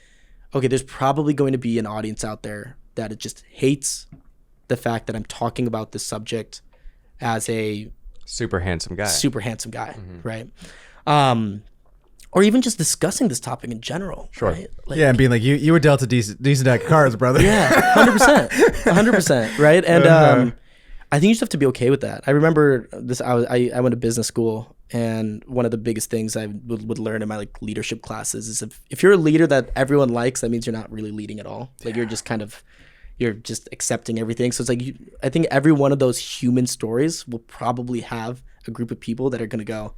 okay, there's probably going to be an audience out there that it just hates the fact that I'm talking about this subject as a super handsome guy, right? Or even just discussing this topic in general. Sure. Right? Like, and being like, you were dealt a decent deck of cards, brother. Yeah, 100%, right? And I think you just have to be okay with that. I remember this. I went to business school, and one of the biggest things I would learn in my like leadership classes is if you're a leader that everyone likes, that means you're not really leading at all. Like you're just accepting everything. So it's like I think every one of those human stories will probably have a group of people that are gonna go,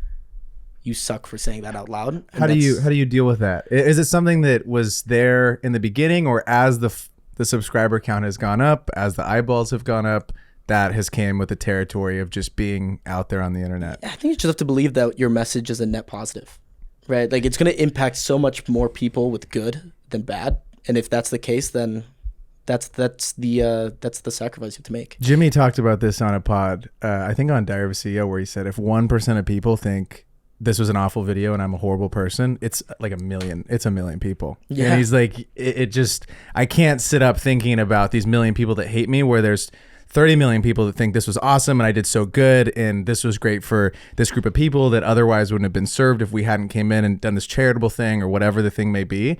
you suck for saying that out loud. And How do you deal with that? Is it something that was there in the beginning, or as the subscriber count has gone up, as the eyeballs have gone up, that has came with the territory of just being out there on the internet? I think you just have to believe that your message is a net positive, right? Like, it's going to impact so much more people with good than bad. And if that's the case, then that's the sacrifice you have to make. Jimmy talked about this on a pod, I think on Diary of a CEO, where he said if 1% of people think this was an awful video and I'm a horrible person, it's like a million people. Yeah. And he's like, it just, I can't sit up thinking about these million people that hate me, where there's 30 million people that think this was awesome and I did so good and this was great for this group of people that otherwise wouldn't have been served if we hadn't came in and done this charitable thing or whatever the thing may be.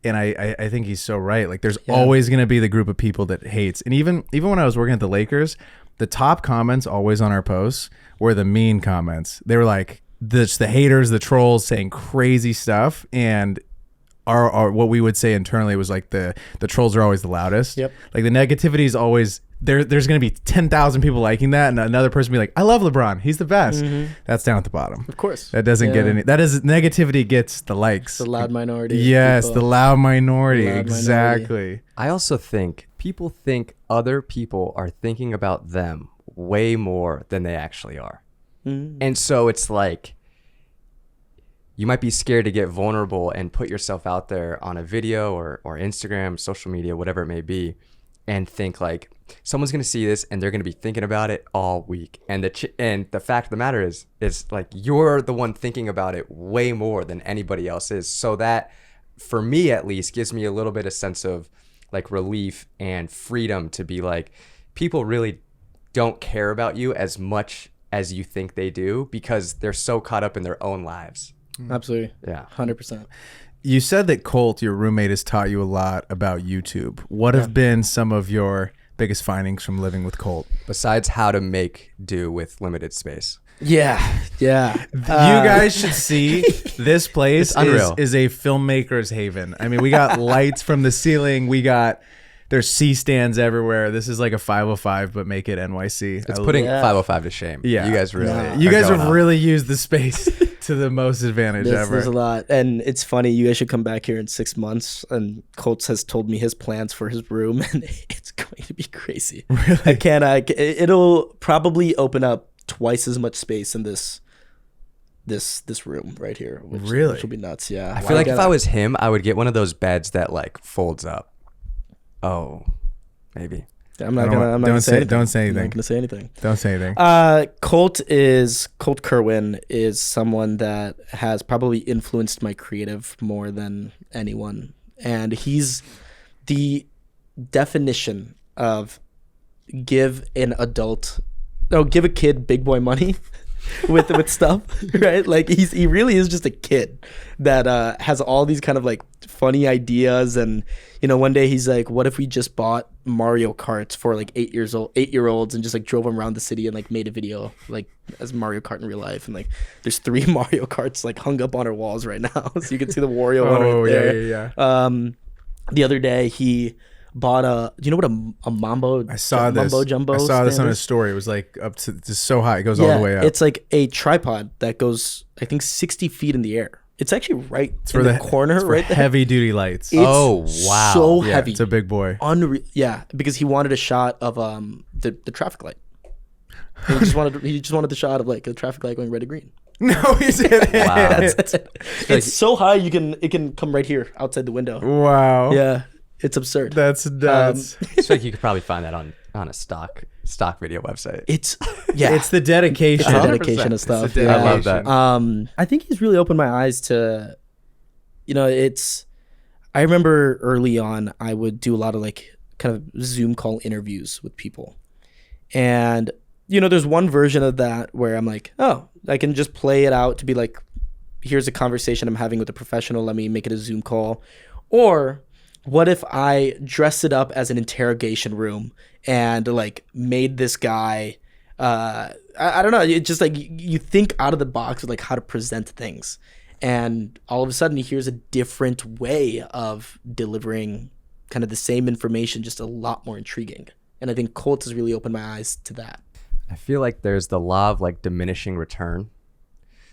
And I think he's so right. Like, there's always going to be the group of people that hates. And even when I was working at the Lakers, the top comments always on our posts were the mean comments. They were like, the haters, the trolls saying crazy stuff. And our what we would say internally was like the trolls are always the loudest. Yep. Like, the negativity is always there's going to be 10,000 people liking that, and another person be like, I love LeBron, he's the best. That's down at the bottom. Of course. That doesn't get any. That is, negativity gets the likes. The loud minority. Yes, people. the loud minority. Loud Exactly. minority. I also think people think other people are thinking about them way more than they actually are. And so it's like, you might be scared to get vulnerable and put yourself out there on a video or Instagram, social media, whatever it may be, and think like, someone's going to see this and they're going to be thinking about it all week. And the fact of the matter is like, you're the one thinking about it way more than anybody else is. So that, for me at least, gives me a little bit of sense of like relief and freedom to be like, people really don't care about you as much as you think they do, because they're so caught up in their own lives. Absolutely. Yeah. 100%. You said that Colt, your roommate, has taught you a lot about YouTube. What have been some of your biggest findings from living with Colt? Besides how to make do with limited space. Yeah. You guys should see this place. It's unreal. Is a filmmaker's haven. I mean, we got lights from the ceiling. There's C-stands everywhere. This is like a 505, but make it NYC. It's putting 505 to shame. Yeah. You guys really. You guys have going really used the space to the most advantage ever. There's a lot. And it's funny, you guys should come back here in 6 months. And Colt has told me his plans for his room, and it's going to be crazy. Really? It'll probably open up twice as much space in this room right here. Which will be nuts. Yeah. I feel like if I was him, I would get one of those beds that like folds up. Oh, maybe. I'm not gonna say anything. Don't say anything. I'm not gonna say anything. Don't say anything. Colt Kerwin is someone that has probably influenced my creative more than anyone, and he's the definition of give a kid big boy money with stuff, right? Like, he really is just a kid that has all these kind of like funny ideas. And one day he's like, what if we just bought Mario Karts for like 8-year-olds and just like drove them around the city and like made a video like as Mario Kart in real life. And like, there's 3 Mario Karts like hung up on our walls right now, so you can see the Wario one right there. Yeah. The other day he bought do you know what a mambo? I saw this. Mumbo jumbo. I saw this on stand his is? story. It was like up to just so high. It goes all the way up. It's like a tripod that goes, I think, 60 feet in the air. It's actually right in the corner, right there. Heavy duty lights. It's so Yeah, heavy. it's a big boy. Unreal. Yeah, because he wanted a shot of the traffic light. He just wanted the shot of like a traffic light going red to green. No, he didn't. Wow. It's so high it can come right here outside the window. Wow. Yeah, it's absurd. That's nuts. I feel like you could probably find that on a stock video website. It's It's the dedication. the dedication of stuff. It's the I love dedication. that. I think he's really opened my eyes to, I remember early on I would do a lot of like kind of Zoom call interviews with people. And, there's one version of that where I'm like, oh, I can just play it out to be like, here's a conversation I'm having with a professional. Let me make it a Zoom call. Or what if I dress it up as an interrogation room and like made this guy, I don't know. It's just like you think out of the box with like how to present things. And all of a sudden he hears a different way of delivering kind of the same information, just a lot more intriguing. And I think Colt has really opened my eyes to that. I feel like there's the law of like diminishing return.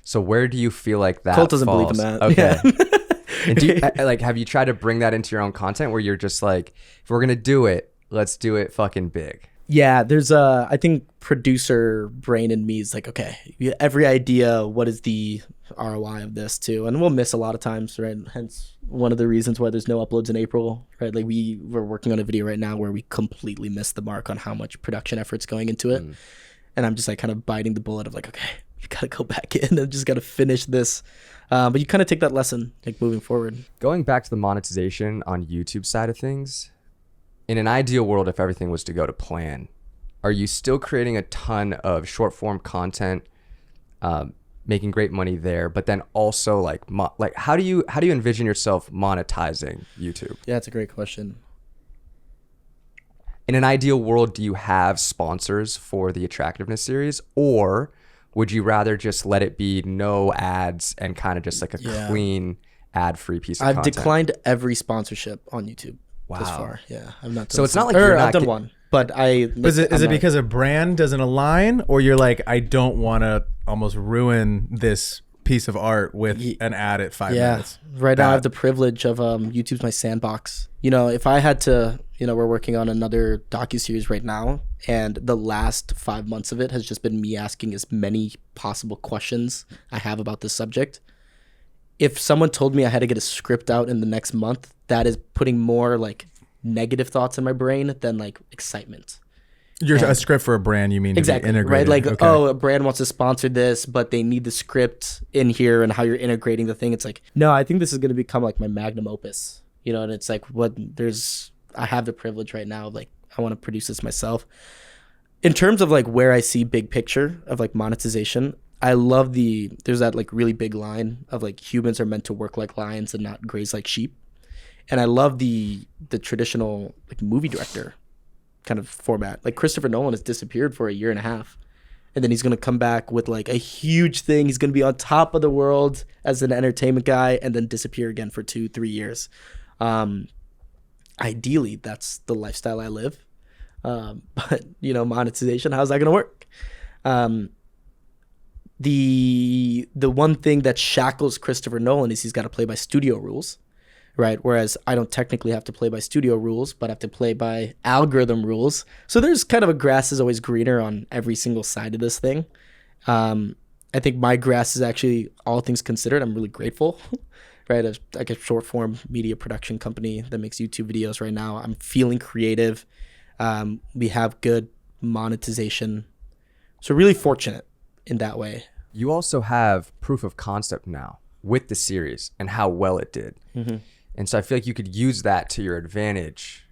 So where do you feel like that Colt doesn't falls? believe in that. Okay. Yeah. And do you, like, have you tried to bring that into your own content where you're just like, if we're going to do it, let's do it fucking big? Yeah, there's I think producer brain in me is like, okay, every idea, what is the ROI of this too? And we'll miss a lot of times, right? Hence one of the reasons why there's no uploads in April, right? Like we're working on a video right now where we completely missed the mark on how much production effort's going into it. And I'm just like kind of biting the bullet of like, okay, you gotta go back in and just gotta finish this. But you kind of take that lesson like moving forward. Going back to the monetization on YouTube side of things, in an ideal world, if everything was to go to plan, are you still creating a ton of short form content, making great money there, but then also like how do you envision yourself monetizing YouTube? Yeah, that's a great question. In an ideal world, do you have sponsors for the Attractiveness series, or would you rather just let it be no ads and kind of just like a clean ad-free piece of content? I've declined every sponsorship on YouTube. Wow. Thus far, yeah, I've not. Done So it's not like you're not I've done one, but is it because a brand doesn't align, or you're like, I don't want to almost ruin this piece of art with an ad at 5 minutes? Right now I have the privilege of YouTube's my sandbox. You know, if I had to, we're working on another docuseries right now, and the last 5 months of it has just been me asking as many possible questions I have about this subject. If someone told me I had to get a script out in the next month, that is putting more like negative thoughts in my brain than like excitement. A script for a brand, you mean? Exactly, to be integrated. right? Like, okay. oh, a brand wants to sponsor this, but they need the script in here and how you're integrating the thing. It's like, no, I think this is going to become like my magnum opus, and it's like I have the privilege right now of like, I want to produce this myself. In terms of like where I see big picture of like monetization, I love there's that like really big line of like humans are meant to work like lions and not graze like sheep. And I love the traditional like movie director kind of format. Like Christopher Nolan has disappeared for a year and a half, and then he's going to come back with like a huge thing. He's going to be on top of the world as an entertainment guy and then disappear again for 2-3 years. Ideally, that's the lifestyle I live. But monetization, how's that going to work? The one thing that shackles Christopher Nolan is he's got to play by studio rules, right? Whereas I don't technically have to play by studio rules, but I have to play by algorithm rules. So there's kind of a grass is always greener on every single side of this thing. I think my grass is actually, all things considered, I'm really grateful, right? Like a short form media production company that makes YouTube videos right now. I'm feeling creative. We have good monetization. So really fortunate in that way. You also have proof of concept now with the series and how well it did. Mm-hmm. And so I feel like you could use that to your advantage.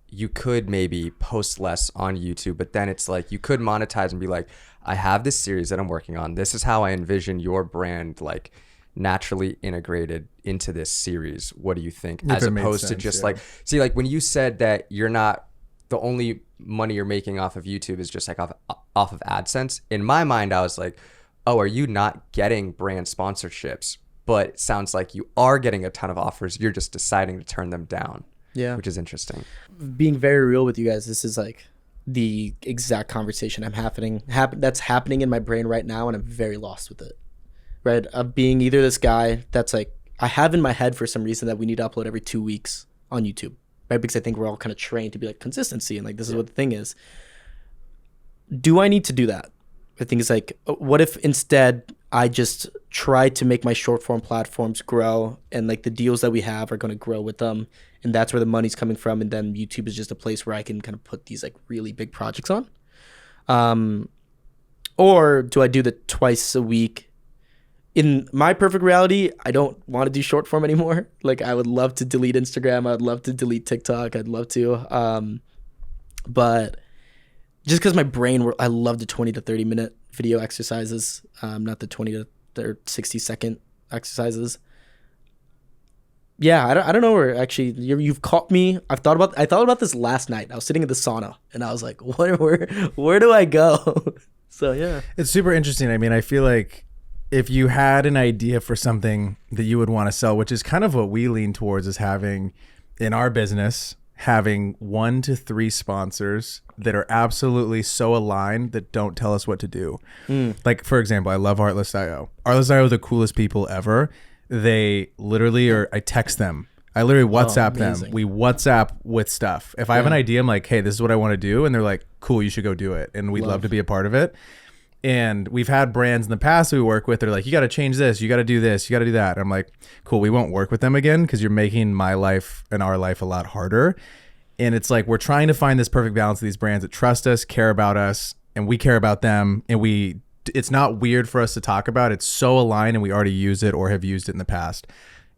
You could maybe post less on YouTube, but then it's like you could monetize and be like, I have this series that I'm working on. This is how I envision your brand like naturally integrated into this series. What do you think? As opposed to just like, see, like when you said that you're not, the only money you're making off of YouTube is just like off of AdSense. In my mind, I was like, oh, are you not getting brand sponsorships? But it sounds like you are getting a ton of offers. You're just deciding to turn them down. Yeah. Which is interesting. Being very real with you guys, this is like the exact conversation that's happening in my brain right now, and I'm very lost with it. Right? Of being either this guy that's like, I have in my head for some reason that we need to upload every 2 weeks on YouTube. Right? Because I think we're all kind of trained to be like consistency and like this is what the thing is. Do I need to do that? I think it's like, what if instead I just try to make my short form platforms grow, and like the deals that we have are going to grow with them, and that's where the money's coming from, and then YouTube is just a place where I can kind of put these like really big projects on? Or do I do the twice a week? In my perfect reality, I don't want to do short form anymore. Like I would love to delete Instagram. I'd love to delete TikTok. I'd love to. But just because my brain, I love the 20 to 30 minute video exercises, not the 20 to 60 second exercises. Yeah, I don't know where actually you've caught me. I thought about this last night. I was sitting in the sauna and I was like, where do I go? So yeah, it's super interesting. I mean, I feel like if you had an idea for something that you would want to sell, which is kind of what we lean towards is having in our business, having 1 to 3 sponsors that are absolutely so aligned that don't tell us what to do. Like, for example, I love Artlist.io. Artlist.io are the coolest people ever. They literally are, I text them. I literally WhatsApp them. We WhatsApp with stuff. If I have an idea, I'm like, hey, this is what I want to do. And they're like, cool, you should go do it. And we'd love to be a part of it. And we've had brands in the past we work with. They're like, you got to change this. You got to do this. You got to do that. And I'm like, cool, we won't work with them again because you're making my life and our life a lot harder. And it's like, we're trying to find this perfect balance of these brands that trust us, care about us, and we care about them. And it's not weird for us to talk about. It's so aligned and we already use it or have used it in the past.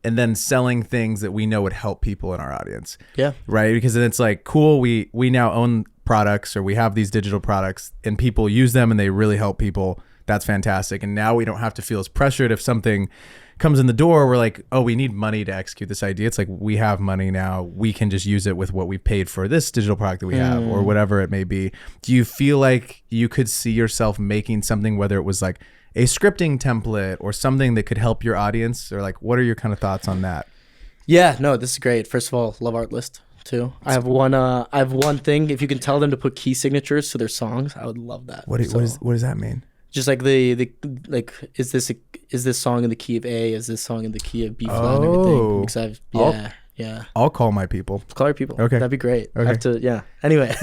And then selling things that we know would help people in our audience. Yeah. Right. Because then it's like, cool, we now own products, or we have these digital products and people use them and they really help people. That's fantastic. And now we don't have to feel as pressured if something comes in the door. We're like, oh, we need money to execute this idea. It's like, we have money now. We can just use it with what we paid for this digital product that we have, or whatever it may be. Do you feel like you could see yourself making something, whether it was like a scripting template or something that could help your audience, or like, what are your kind of thoughts on that? Yeah, no, this is great. First of all, love Artlist too. I have one thing. If you can tell them to put key signatures to their songs, I would love that. What does that mean? Just like the is this song in the key of A? Is this song in the key of B flat and everything? Because I'll call my people. Call your people. Okay, that'd be great. Okay. I have to, yeah. Anyway,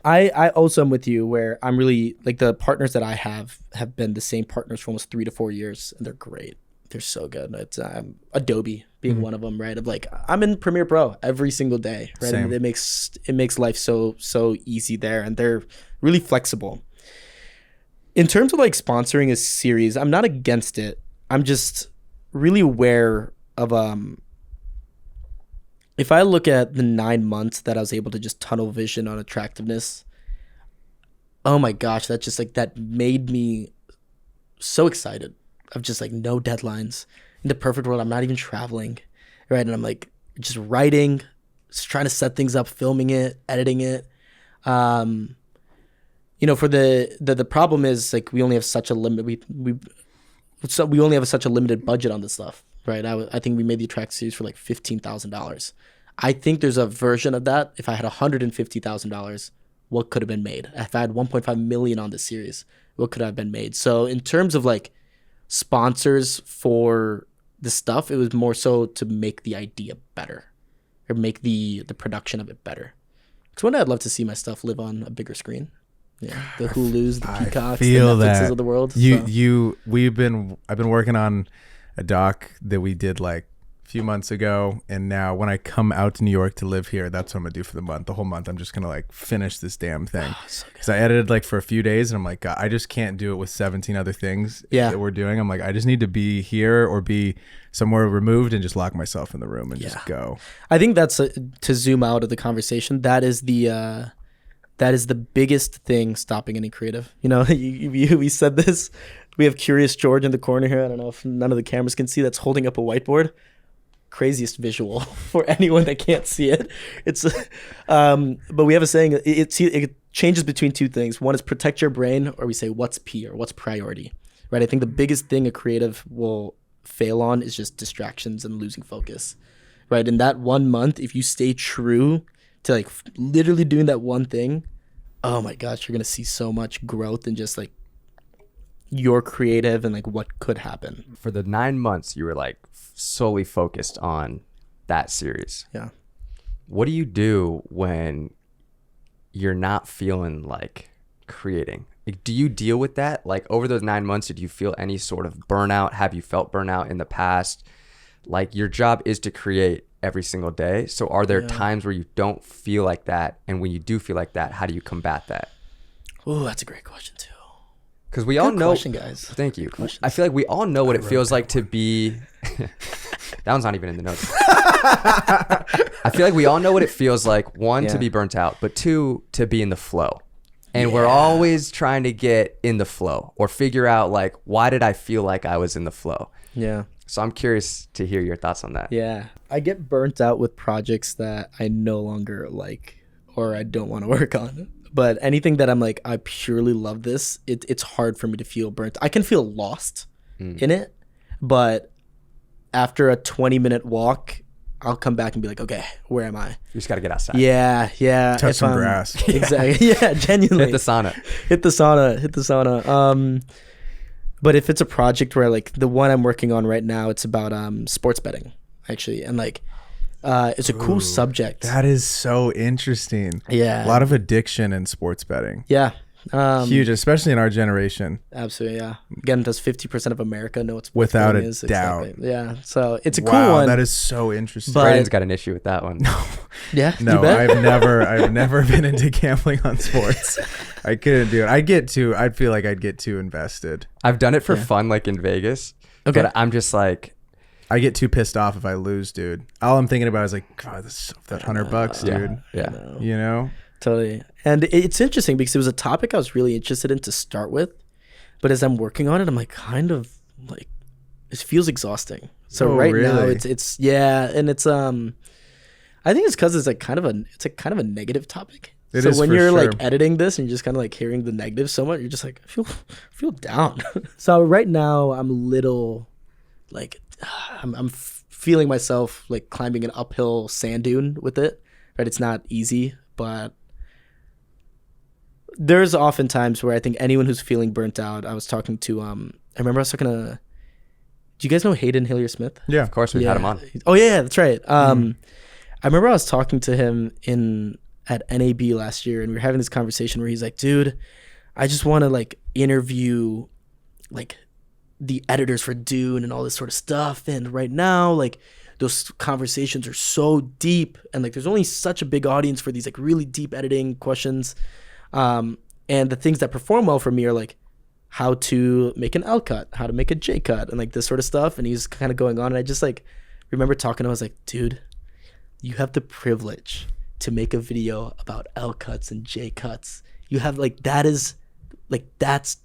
I also am with you where I'm really like, the partners that I have been the same partners for almost 3 to 4 years, and they're great. They're so good. It's Adobe being one of them, right? Of like, I'm in Premiere Pro every single day, right? Same. And it makes life so easy there, and they're really flexible. In terms of like sponsoring a series, I'm not against it. I'm just really aware of if I look at the 9 months that I was able to just tunnel vision on Attractiveness, oh my gosh, that made me so excited. Of just like no deadlines. In the perfect world, I'm not even traveling, right? And I'm like just writing, just trying to set things up, filming it, editing it. For the problem is like, we only have such a limit. We only have such a limited budget on this stuff, right? I think we made the Attract series for like $15,000. I think there's a version of that. If I had $150,000, what could have been made? If I had 1.5 million on this series, what could have been made? So in terms of like sponsors for the stuff, it was more so to make the idea better, or make the production of it better. Because one day I'd love to see my stuff live on a bigger screen. Yeah, the Hulus, the Peacocks, the Netflixes of the world. I've been working on a doc that we did like a few months ago, and now when I come out to New York to live here, that's what I'm gonna do for the month. The whole month, I'm just gonna like finish this damn thing. Because I edited like for a few days, and I'm like, God, I just can't do it with 17 other things that we're doing. I'm like, I just need to be here or be somewhere removed and just lock myself in the room and just go. I think that's to zoom out of the conversation. That is the biggest thing stopping any creative. We said this. We have Curious George in the corner here. I don't know if none of the cameras can see. That's holding up a whiteboard. Craziest visual for anyone that can't see it. It's, but we have a saying. It changes between two things. One is protect your brain, or we say what's P, or what's priority, right? I think the biggest thing a creative will fail on is just distractions and losing focus, right? In that 1 month, if you stay true to like literally doing that one thing, oh my gosh, you're gonna see so much growth in just like your creative and like what could happen. For the 9 months, you were like solely focused on that series. Yeah. What do you do when you're not feeling like creating? Like, do you deal with that? Like, over those 9 months, did you feel any sort of burnout? Have you felt burnout in the past? Like, your job is to create every single day. So are there times where you don't feel like that? And when you do feel like that, how do you combat that? Oh, that's a great question too. Because we all know. Question, guys. Thank you. I feel like we all know what it feels like to be. That one's not even in the notes. I feel like we all know what it feels like. One, to be burnt out, but two, to be in the flow. And we're always trying to get in the flow or figure out like, why did I feel like I was in the flow? Yeah. So I'm curious to hear your thoughts on that. Yeah. I get burnt out with projects that I no longer like or I don't want to work on. But anything that I'm like, I purely love this, it's hard for me to feel burnt. I can feel lost in it, but after a 20-minute walk, I'll come back and be like, okay, where am I? You just got to get outside. Yeah. Touch some grass. Exactly. Yeah, genuinely. Hit the sauna. Hit the sauna. But if it's a project where like the one I'm working on right now, it's about sports betting actually, and like it's a cool subject. That is so interesting. Yeah. A lot of addiction in sports betting. Yeah. Huge, especially in our generation. Absolutely, yeah. Again, does 50% of America know what sports Without betting a is? doubt. Exactly. Yeah. So it's a Wow, cool one. that is so interesting. But- Brayden's got an issue with that one. Yeah. No, you bet? I've never been into gambling on sports. I couldn't do it. I'd feel like I'd get too invested. I've done it for fun, like in Vegas. Okay. But I'm just like, I get too pissed off if I lose, dude. All I'm thinking about is like, God, that $100, dude. yeah. You know? Totally. And it's interesting because it was a topic I was really interested in to start with. But as I'm working on it, I'm like, kind of like, it feels exhausting. So Oh, right now really? it's yeah. And it's, I think it's because it's like kind of a negative topic. It so is when for you're sure. like editing this and you're just kind of like hearing the negative so much, you're just like, I feel down. So right now I'm a little like, I'm feeling myself like climbing an uphill sand dune with it. Right. It's not easy, but there's often times where I think anyone who's feeling burnt out, I was talking to, I remember I was talking to, do you guys know Hayden Hillier-Smith? Yeah. of course, we've had him on. Oh yeah, that's right. I remember I was talking to him at NAB last year, and we were having this conversation where he's like, dude, I just want to like interview like the editors for Dune and all this sort of stuff. And right now, like those conversations are so deep, and like there's only such a big audience for these like really deep editing questions. And the things that perform well for me are like how to make an L cut, how to make a J cut, and like this sort of stuff. And he's kind of going on, and I just like remember talking to him. I was like, dude, you have the privilege to make a video about L cuts and J cuts. You have like, that's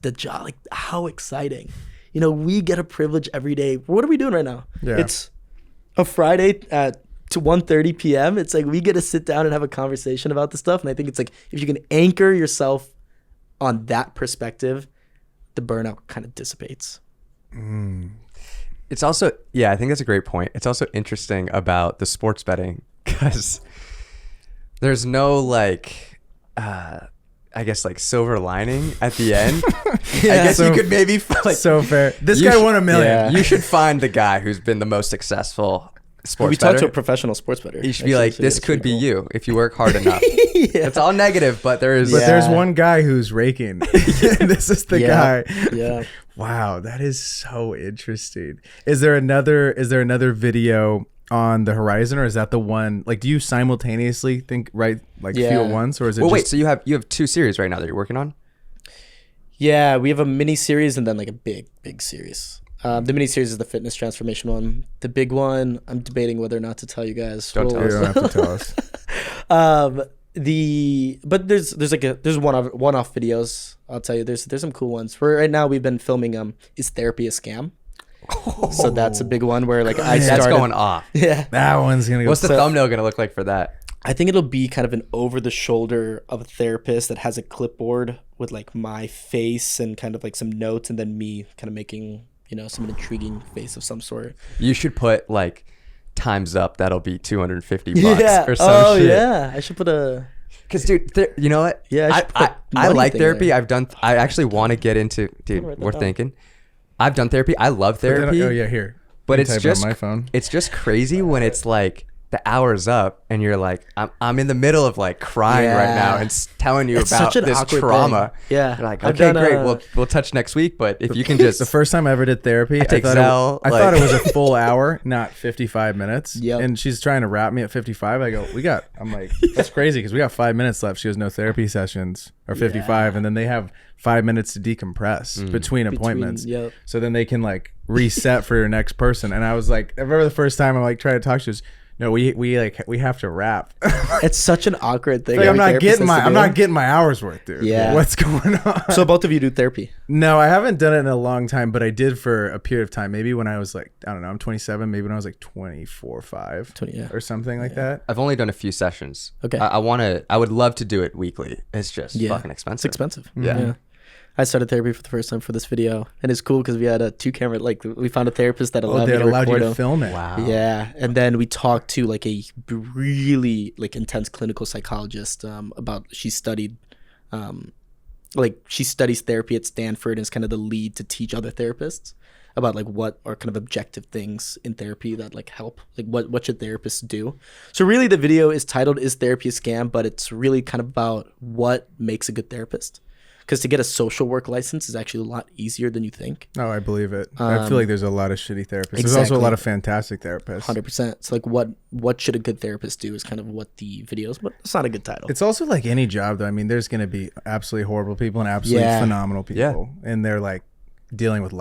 the job. Like, how exciting. You know, we get a privilege every day. What are we doing right now? Yeah. It's a Friday at to 1:30 p.m. It's like we get to sit down and have a conversation about this stuff. And I think it's like if you can anchor yourself on that perspective, the burnout kind of dissipates. It's also, I think that's a great point. It's also interesting about the sports betting because there's no like, I guess like silver lining at the end. I guess So- you could maybe like, So fair. This you guy should- won $1 million. Yeah. you should find the guy who's been the most successful sports We talked to bettor. a professional sports bettor. You should be like, this could be you if you work hard enough. It's all negative, but there is. But Yeah. there's one guy who's raking. This is the guy. Yeah. Wow, that is so interesting. Is there another video on the horizon, or is that the one? Like, do you simultaneously think few Yeah. at once, or is it? Well, just, wait. So you have 2 series right now that you're working on? Yeah, we have a mini series and then like a big series. The mini series is the fitness transformation one. The big one, I'm debating whether or not to tell you guys. Don't tell You us. don't have to tell us. But there's one-off videos. I'll tell you, there's some cool ones. For right now, we've been filming Is Therapy a Scam? So that's a big one where like I That's started. going off. Yeah, That one's gonna go. What's the thumbnail going to look like for that? I think it'll be kind of an over the shoulder of a therapist that has a clipboard with like my face and kind of like some notes, and then me kind of making, you know, some intriguing face of some sort. You should put like times up. That'll be $250 Yeah. or some Oh shit. yeah. I should put a. Because dude, you know what? Yeah, I I should put I money like thing therapy. there. I actually want to get into. Dude, write that we're down. thinking. I've done therapy. I love Oh therapy. yeah, here. But You it's type it just on my phone. It's just crazy when it's like the hour's up and you're like, I'm in the middle of like crying right now and telling you It's about such an this awkward trauma. thing. Yeah. You're like, I've okay, done, great. We'll touch next week. But if you can just The first time I ever did therapy, I take thought Zell, I like- thought it was a full hour, not 55 minutes. Yep. And she's trying to wrap me at 55. I go, I'm like, that's crazy because we got 5 minutes left. She goes, no therapy sessions are 55, and then they have 5 minutes to decompress between appointments. Yep. So then they can like reset for your next person. And I was like, I remember the first time I like tried to talk to her, she goes, no, we have to wrap. It's such an awkward thing. Like, I'm every not therapist getting has to I'm do. not getting my hours worth, dude. Yeah. What's going on? So both of you do therapy. No, I haven't done it in a long time, but I did for a period of time. Maybe when I was like, I don't know, I'm 27. Maybe when I was like 24, 5 20, yeah. or something like that. I've only done a few sessions. Okay. I would love to do it weekly. It's just fucking expensive. It's expensive. Yeah. I started therapy for the first time for this video, and it's cool because we had a 2-camera. Like we found a therapist that allowed me to allowed you record to him. film it. Wow. Yeah, and then we talked to like a really like intense clinical psychologist about she studied she studies therapy at Stanford and is kind of the lead to teach other therapists about like what are kind of objective things in therapy that like help, like what should therapists do. So really the video is titled "Is Therapy a Scam?" but it's really kind of about what makes a good therapist. Because to get a social work license is actually a lot easier than you think. Oh, I believe it. I feel like there's a lot of shitty therapists. There's also a lot of fantastic therapists. 100%. So like what should a good therapist do is kind of what the video is, but it's not a good title. It's also like any job, though. I mean, there's going to be absolutely horrible people and absolutely phenomenal people. And they're like dealing with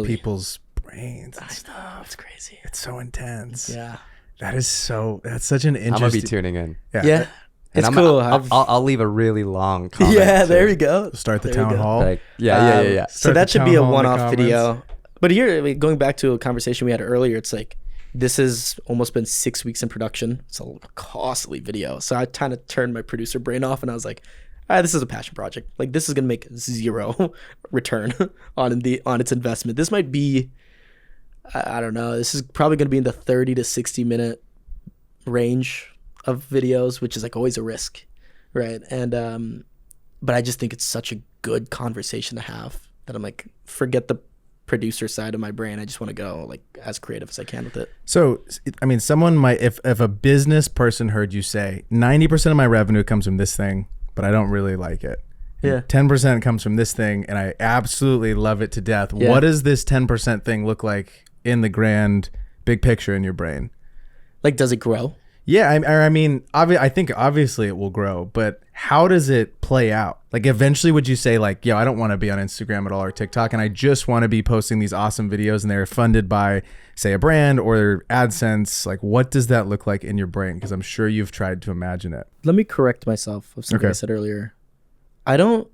people's brains and stuff. I know, it's crazy. It's so intense. Yeah. That's such an interesting. I'm going to be tuning in. Yeah. And It's cool. I'll leave a really long comment. Yeah, there too. we go. Start the There we town go. hall. Like, yeah. So Start that the should town be a hall in the one-off video. comments. But here, I mean, going back to a conversation we had earlier, it's like this has almost been 6 weeks in production. It's a costly video. So I kind of turned my producer brain off and I was like, all right, this is a passion project. Like this is gonna make zero return on its investment. This might be, I don't know. This is probably gonna be in the 30 to 60 minute range of videos, which is like always a risk, right? And but I just think it's such a good conversation to have that I'm like, forget the producer side of my brain. I just want to go like as creative as I can with it. So, I mean, someone might, if a business person heard you say 90% of my revenue comes from this thing, but I don't really like it. Yeah. 10% comes from this thing, and I absolutely love it to death. Yeah. What does this 10% thing look like in the grand big picture in your brain? Like, does it grow? Yeah, I mean, I think obviously it will grow, but how does it play out? Like, eventually, would you say like, yo, I don't want to be on Instagram at all or TikTok, and I just want to be posting these awesome videos, and they're funded by, say, a brand or AdSense? Like, what does that look like in your brain? Because I'm sure you've tried to imagine it. Let me correct myself of something Okay. I said earlier. I don't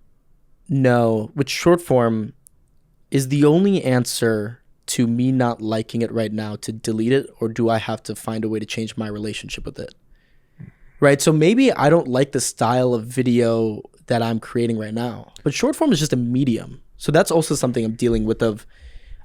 know which short form is the only answer to me not liking it right now to delete it, or do I have to find a way to change my relationship with it? Right? So maybe I don't like the style of video that I'm creating right now, but short form is just a medium. So that's also something I'm dealing with of,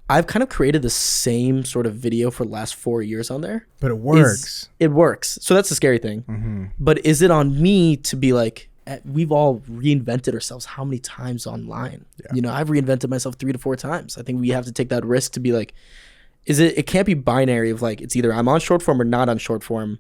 I've kind of created the same sort of video for the last 4 years on there. But it works. It works. So that's the scary thing. Mm-hmm. But is it on me to be like, we've all reinvented ourselves how many times online? Yeah. You know, I've reinvented myself 3 to 4 times. I think we have to take that risk to be like, it can't be binary of like, it's either I'm on short form or not on short form.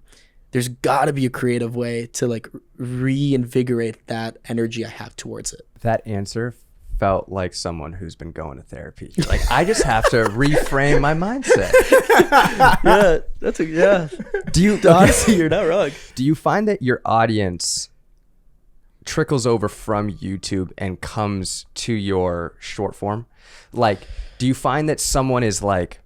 There's got to be a creative way to like reinvigorate that energy I have towards it. That answer felt like someone who's been going to therapy. You're like, I just have to reframe my mindset. Do you Honestly, you're not wrong. Do you find that your audience trickles over from YouTube and comes to your short form? Like, do you find that someone is like,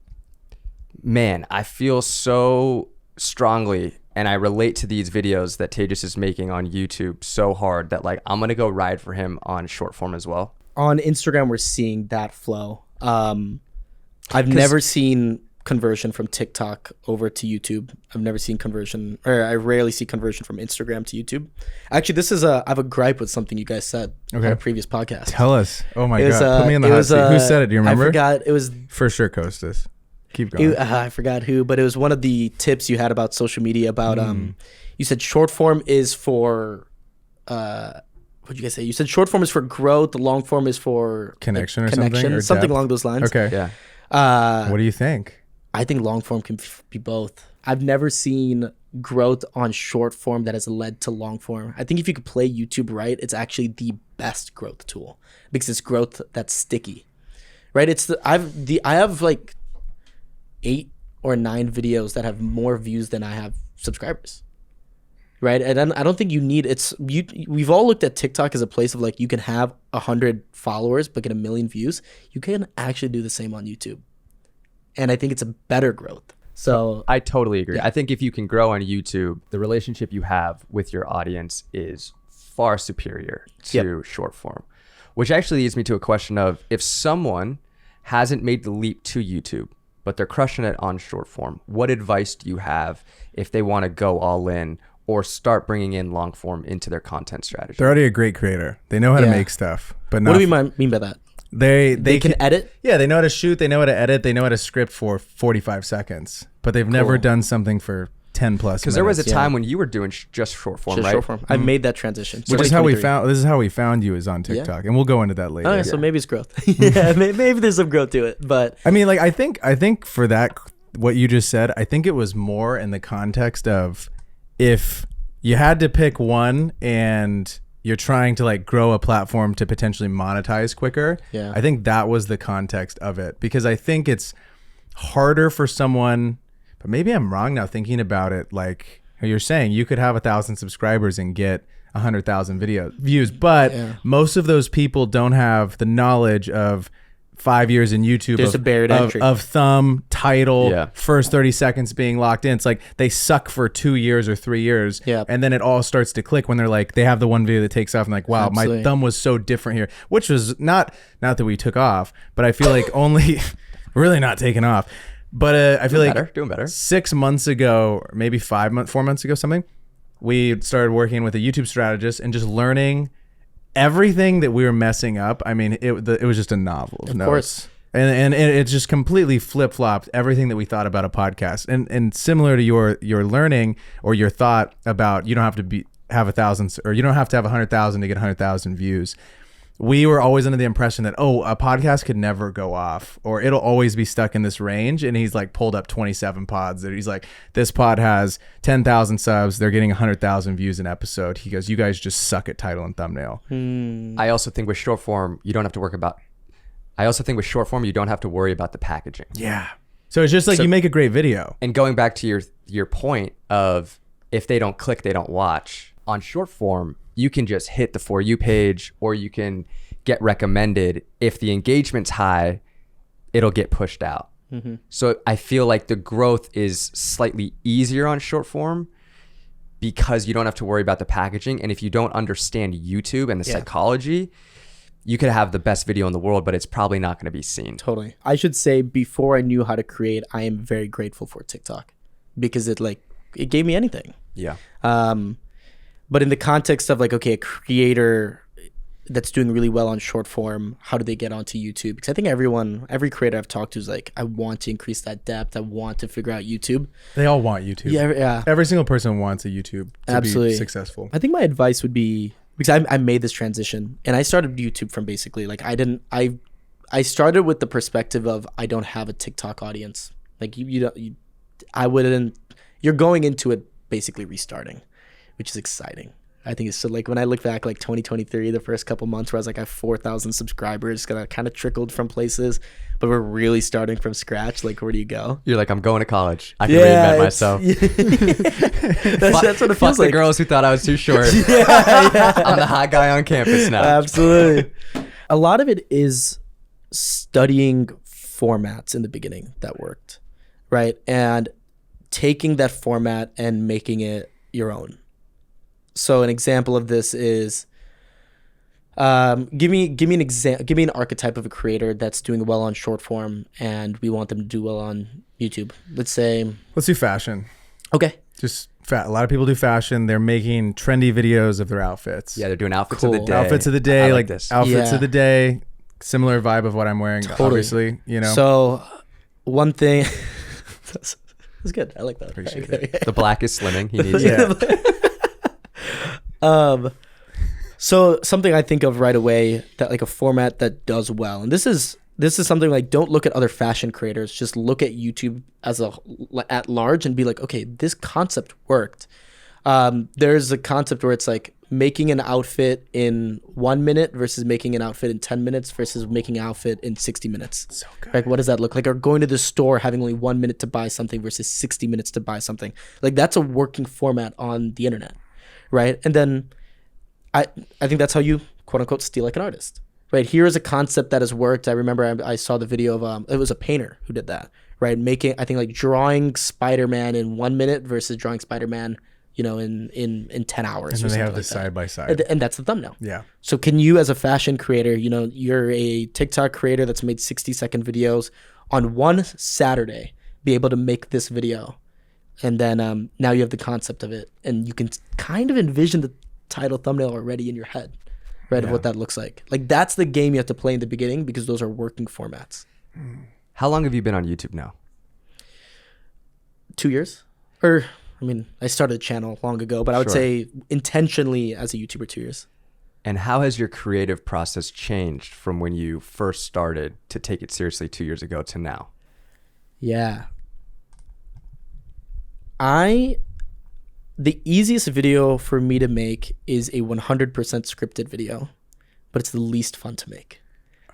man, I feel so strongly and I relate to these videos that Tejas is making on YouTube so hard that like I'm gonna go ride for him on short form as well? On Instagram, we're seeing that flow. I've never seen conversion from TikTok over to YouTube. I've never seen conversion, or I rarely see conversion from Instagram to YouTube. Actually, I have a gripe with something you guys said on a previous podcast. Tell us. Oh my It was, God. Put me in the hot seat. Who said it? Do you remember? I forgot. It was, For sure, Costas. Keep going. I forgot who, but it was one of the tips you had about social media about, you said short form is for, what'd you guys say? You said short form is for growth. The long form is for Connection or connection, something? Or something depth? along those lines. Okay. Yeah. What do you think? I think long form can be both. I've never seen growth on short form that has led to long form. I think if you could play YouTube right, it's actually the best growth tool because it's growth that's sticky, right? I have like 8 or 9 videos that have more views than I have subscribers, right? And I don't think you need we've all looked at TikTok as a place of like you can have 100 followers but get 1 million views. You can actually do the same on YouTube. And I think it's a better growth. So I totally agree. I think if you can grow on YouTube, the relationship you have with your audience is far superior to short form, which actually leads me to a question of, if someone hasn't made the leap to YouTube, but they're crushing it on short form, what advice do you have if they want to go all in or start bringing in long form into their content strategy. They're already a great creator. They know how to make stuff, but not. What do we mean by that? They can edit? Yeah, they know how to shoot. They know how to edit. They know how to script for 45 seconds, but they've never done something for 10 plus. Because there was a time when you were doing just short form, right? Short form. I made that transition. Which is how we found. This is how we found you, is on TikTok, and we'll go into that later. Oh, yeah, so maybe it's growth. Yeah, maybe there's some growth to it, but I mean, like I think for that, what you just said, I think it was more in the context of if you had to pick one and you're trying to like grow a platform to potentially monetize quicker. Yeah. I think that was the context of it, because I think it's harder for someone, but maybe I'm wrong now thinking about it. Like you're saying, you could have 1,000 subscribers and get 100,000 views, but most of those people don't have the knowledge of 5 years in YouTube. There's a barrier to entry of thumb, title, first 30 seconds being locked in. It's like they suck for 2 years or 3 years. Yeah. And then it all starts to click when they're like, they have the one video that takes off and like, wow, Absolutely. my thumb was so different here, which was not that we took off, but I feel like only really not taking off. But I feel doing better. 6 months ago, or maybe 4 months ago, something, we started working with a YouTube strategist and just learning everything that we were messing up. I mean, it was just a novel of notes. Course. And it just completely flip-flopped everything that we thought about a podcast. And similar to your learning or your thought about you don't have to have 1,000, or you don't have to have 100,000 to get 100,000 views. We were always under the impression that, a podcast could never go off, or it'll always be stuck in this range. And he's like pulled up 27 pods that he's like, this pod has 10,000 subs. They're getting 100,000 views an episode. He goes, you guys just suck at title and thumbnail. I also think with short form, you don't have to worry about the packaging. Yeah. So it's just like you make a great video. And going back to your point of if they don't click, they don't watch. On short form, you can just hit the For You page, or you can get recommended. If the engagement's high, it'll get pushed out. Mm-hmm. So I feel like the growth is slightly easier on short form because you don't have to worry about the packaging. And if you don't understand YouTube and the psychology, you could have the best video in the world, but it's probably not going to be seen. Totally. I should say, before I knew how to create, I am very grateful for TikTok, because it gave me anything. Yeah. But in the context of like, okay, a creator that's doing really well on short form, how do they get onto YouTube? Because I think every creator I've talked to is like, I want to increase that depth. I want to figure out YouTube. They all want YouTube. Yeah. Every single person wants a YouTube to be successful. I think my advice would be, because I made this transition and I started YouTube from basically like, I started with the perspective of, I don't have a TikTok audience. Like you're going into it basically restarting, which is exciting. I think it's so, like when I look back, like 2023, the first couple months where I was like, I have 4,000 subscribers, kind of trickled from places, but we're really starting from scratch. Like, where do you go? You're like, I'm going to college. I can reinvent myself. That's what it feels like. The girls who thought I was too short. I'm the hot guy on campus now. Absolutely. A lot of it is studying formats in the beginning that worked, right? And taking that format and making it your own. So an example of this is, give me an archetype of a creator that's doing well on short form, and we want them to do well on YouTube. Let's do fashion. Okay. Just a lot of people do fashion. They're making trendy videos of their outfits. Yeah, they're doing outfits of the day. Outfits of the day, like this. Outfits of the day. Similar vibe of what I'm wearing, obviously. You know. So one thing. That's good. I like that. Appreciate it. The black is slimming. He needs So something I think of right away, that like a format that does well, and this is something like, don't look at other fashion creators, just look at YouTube at large and be like, okay, this concept worked. There's a concept where it's like making an outfit in 1 minute versus making an outfit in 10 minutes versus making an outfit in 60 minutes. So good. Like, what does that look like? Or going to the store, having only 1 minute to buy something versus 60 minutes to buy something. Like, that's a working format on the internet, right? And then I think that's how you, quote unquote, steal like an artist, right? Here is a concept that has worked. I remember I saw the video of, it was a painter who did that, right? I think like drawing Spider-Man in 1 minute versus drawing Spider-Man, in 10 hours. And then they have this side by side. And that's the thumbnail. Yeah. So can you, as a fashion creator, you're a TikTok creator that's made 60-second videos, on one Saturday be able to make this video, And then now you have the concept of it, and you can kind of envision the title thumbnail already in your head, right? Of what that looks like. Like that's the game you have to play in the beginning because those are working formats. How long have you been on YouTube now? 2 years? Or, I mean, I started a channel long ago, but I would say intentionally as a YouTuber 2 years. And how has your creative process changed from when you first started to take it seriously 2 years ago to now? Yeah. The easiest video for me to make is a 100% scripted video, but it's the least fun to make.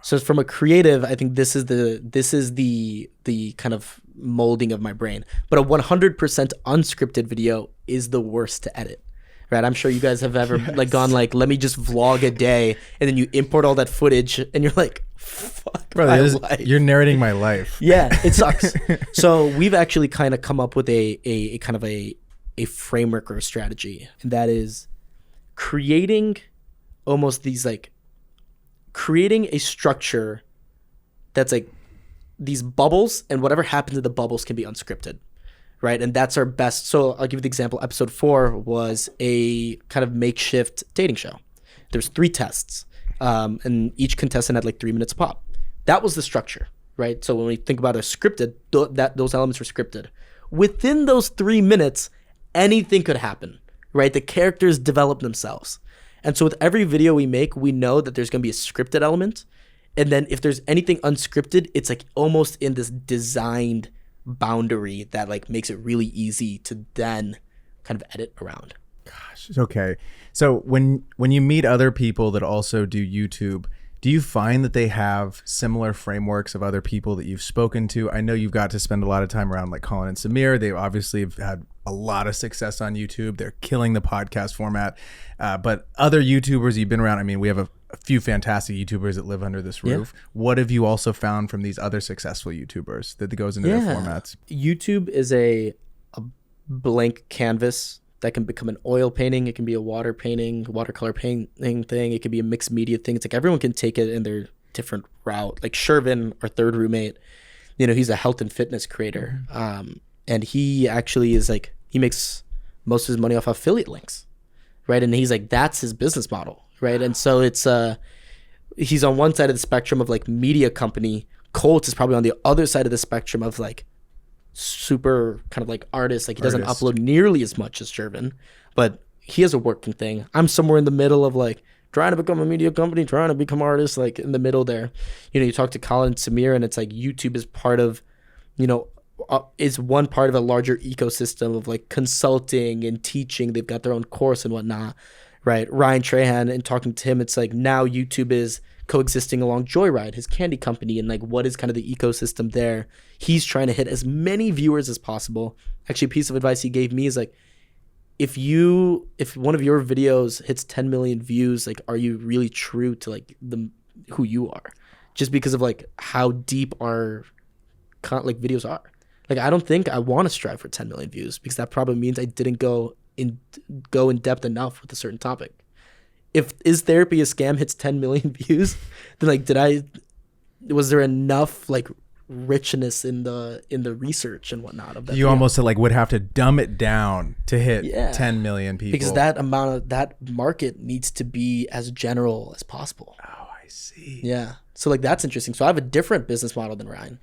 So from a creative, I think this is the kind of molding of my brain. But a 100% unscripted video is the worst to edit. Right? I'm sure you guys have ever like gone like, let me just vlog a day, and then you import all that footage and you're like, fuck Bro, my life. You're narrating my life. Yeah, it sucks. So we've actually kind of come up with a kind of a framework or a strategy, and that is creating almost these like creating a structure that's like these bubbles, and whatever happens to the bubbles can be unscripted. Right. And that's our best. So I'll give you the example. Episode 4 was a kind of makeshift dating show. There's 3 tests, and each contestant had like 3 minutes pop. That was the structure. Right. So when we think about a scripted, those elements were scripted. Within those 3 minutes, anything could happen. Right. The characters develop themselves. And so with every video we make, we know that there's going to be a scripted element. And then if there's anything unscripted, it's like almost in this designed boundary that like makes it really easy to then kind of edit around. Gosh, okay. So when you meet other people that also do YouTube, do you find that they have similar frameworks of other people that you've spoken to? I know you've got to spend a lot of time around like Colin and Samir. They obviously have had a lot of success on YouTube. They're killing the podcast format. But other YouTubers you've been around, I mean, we have a few fantastic YouTubers that live under this roof. Yeah. What have you also found from these other successful YouTubers that goes into their formats? YouTube is a blank canvas that can become an oil painting. It can be a water painting, watercolor painting thing. It can be a mixed media thing. It's like everyone can take it in their different route. Like Shervin, our third roommate, you know, he's a health and fitness creator. And he actually is like, he makes most of his money off affiliate links, right? And he's like, that's his business model, right? And so it's, he's on one side of the spectrum of like media company. Colt is probably on the other side of the spectrum of like super kind of like artist. Like he doesn't upload nearly as much as Shervin, but he has a working thing. I'm somewhere in the middle of like trying to become a media company, trying to become artist, like in the middle there. You know, you talk to Colin and Samir and it's like YouTube is part of, you know, is one part of a larger ecosystem of like consulting and teaching. They've got their own course and whatnot, right? Ryan Trahan, and talking to him, it's like now YouTube is coexisting along Joyride, his candy company, and like what is kind of the ecosystem there. He's trying to hit as many viewers as possible. Actually, a piece of advice he gave me is like, if one of your videos hits 10 million views, like, are you really true to like who you are? Just because of like how deep our like videos are. Like, I don't think I want to strive for 10 million views because that probably means I didn't go in depth enough with a certain topic. If Is Therapy a Scam hits 10 million views, then like, was there enough like richness in the research and whatnot of that? You video? Almost like would have to dumb it down to hit 10 million people. Because that market needs to be as general as possible. Oh, I see. Yeah. So like, that's interesting. So I have a different business model than Ryan.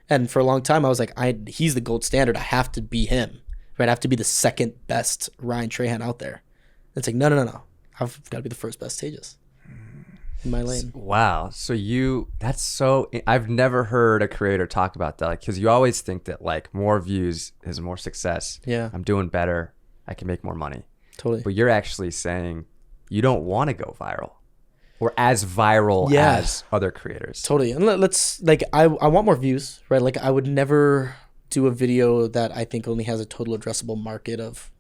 And for a long time, I was like, he's the gold standard. I have to be him, right? I have to be the second best Ryan Trahan out there. It's like, no. I've got to be the first best Tejas in my lane. Wow. So I've never heard a creator talk about that. Because you always think that like more views is more success. Yeah. I'm doing better. I can make more money. Totally. But you're actually saying you don't want to go viral. Or as viral as other creators. Totally. And let's like, I want more views, right? Like I would never do a video that I think only has a total addressable market of,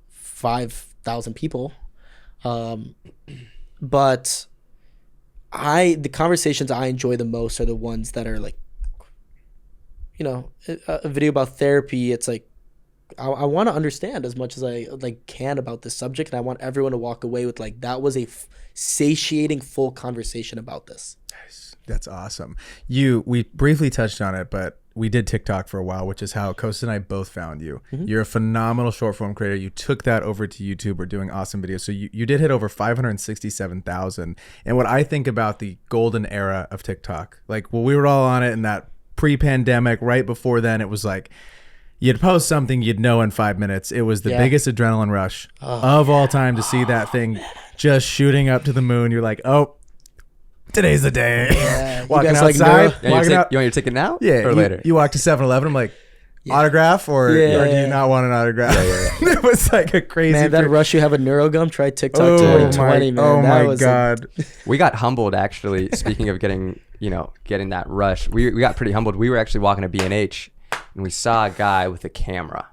5,000 people. But the conversations I enjoy the most are the ones that are like, a video about therapy. It's like I want to understand as much as I like can about this subject, and I want everyone to walk away with like that was a satiating full conversation about this. That's awesome. We briefly touched on it, but we did TikTok for a while, which is how Costa and I both found you. You're a phenomenal short form creator. You took that over to YouTube. We're doing awesome videos. So you did hit over 567,000. And what I think about the golden era of TikTok, like we were all on it in that pre-pandemic, right before then, it was like you'd post something you'd know in 5 minutes. It was the biggest adrenaline rush of all time to see that thing just shooting up to the moon. You're like, oh, today's the day. Yeah, Walking outside. You want your ticket now? Yeah. Or later? You walk to 7-Eleven. I'm like, autograph or do you not want an autograph? It was like a crazy. Man, that rush you have a neurogum. Try TikTok 2020, man. Oh that my was God. We got humbled actually. Speaking of getting that rush, we got pretty humbled. We were actually walking to B&H and we saw a guy with a camera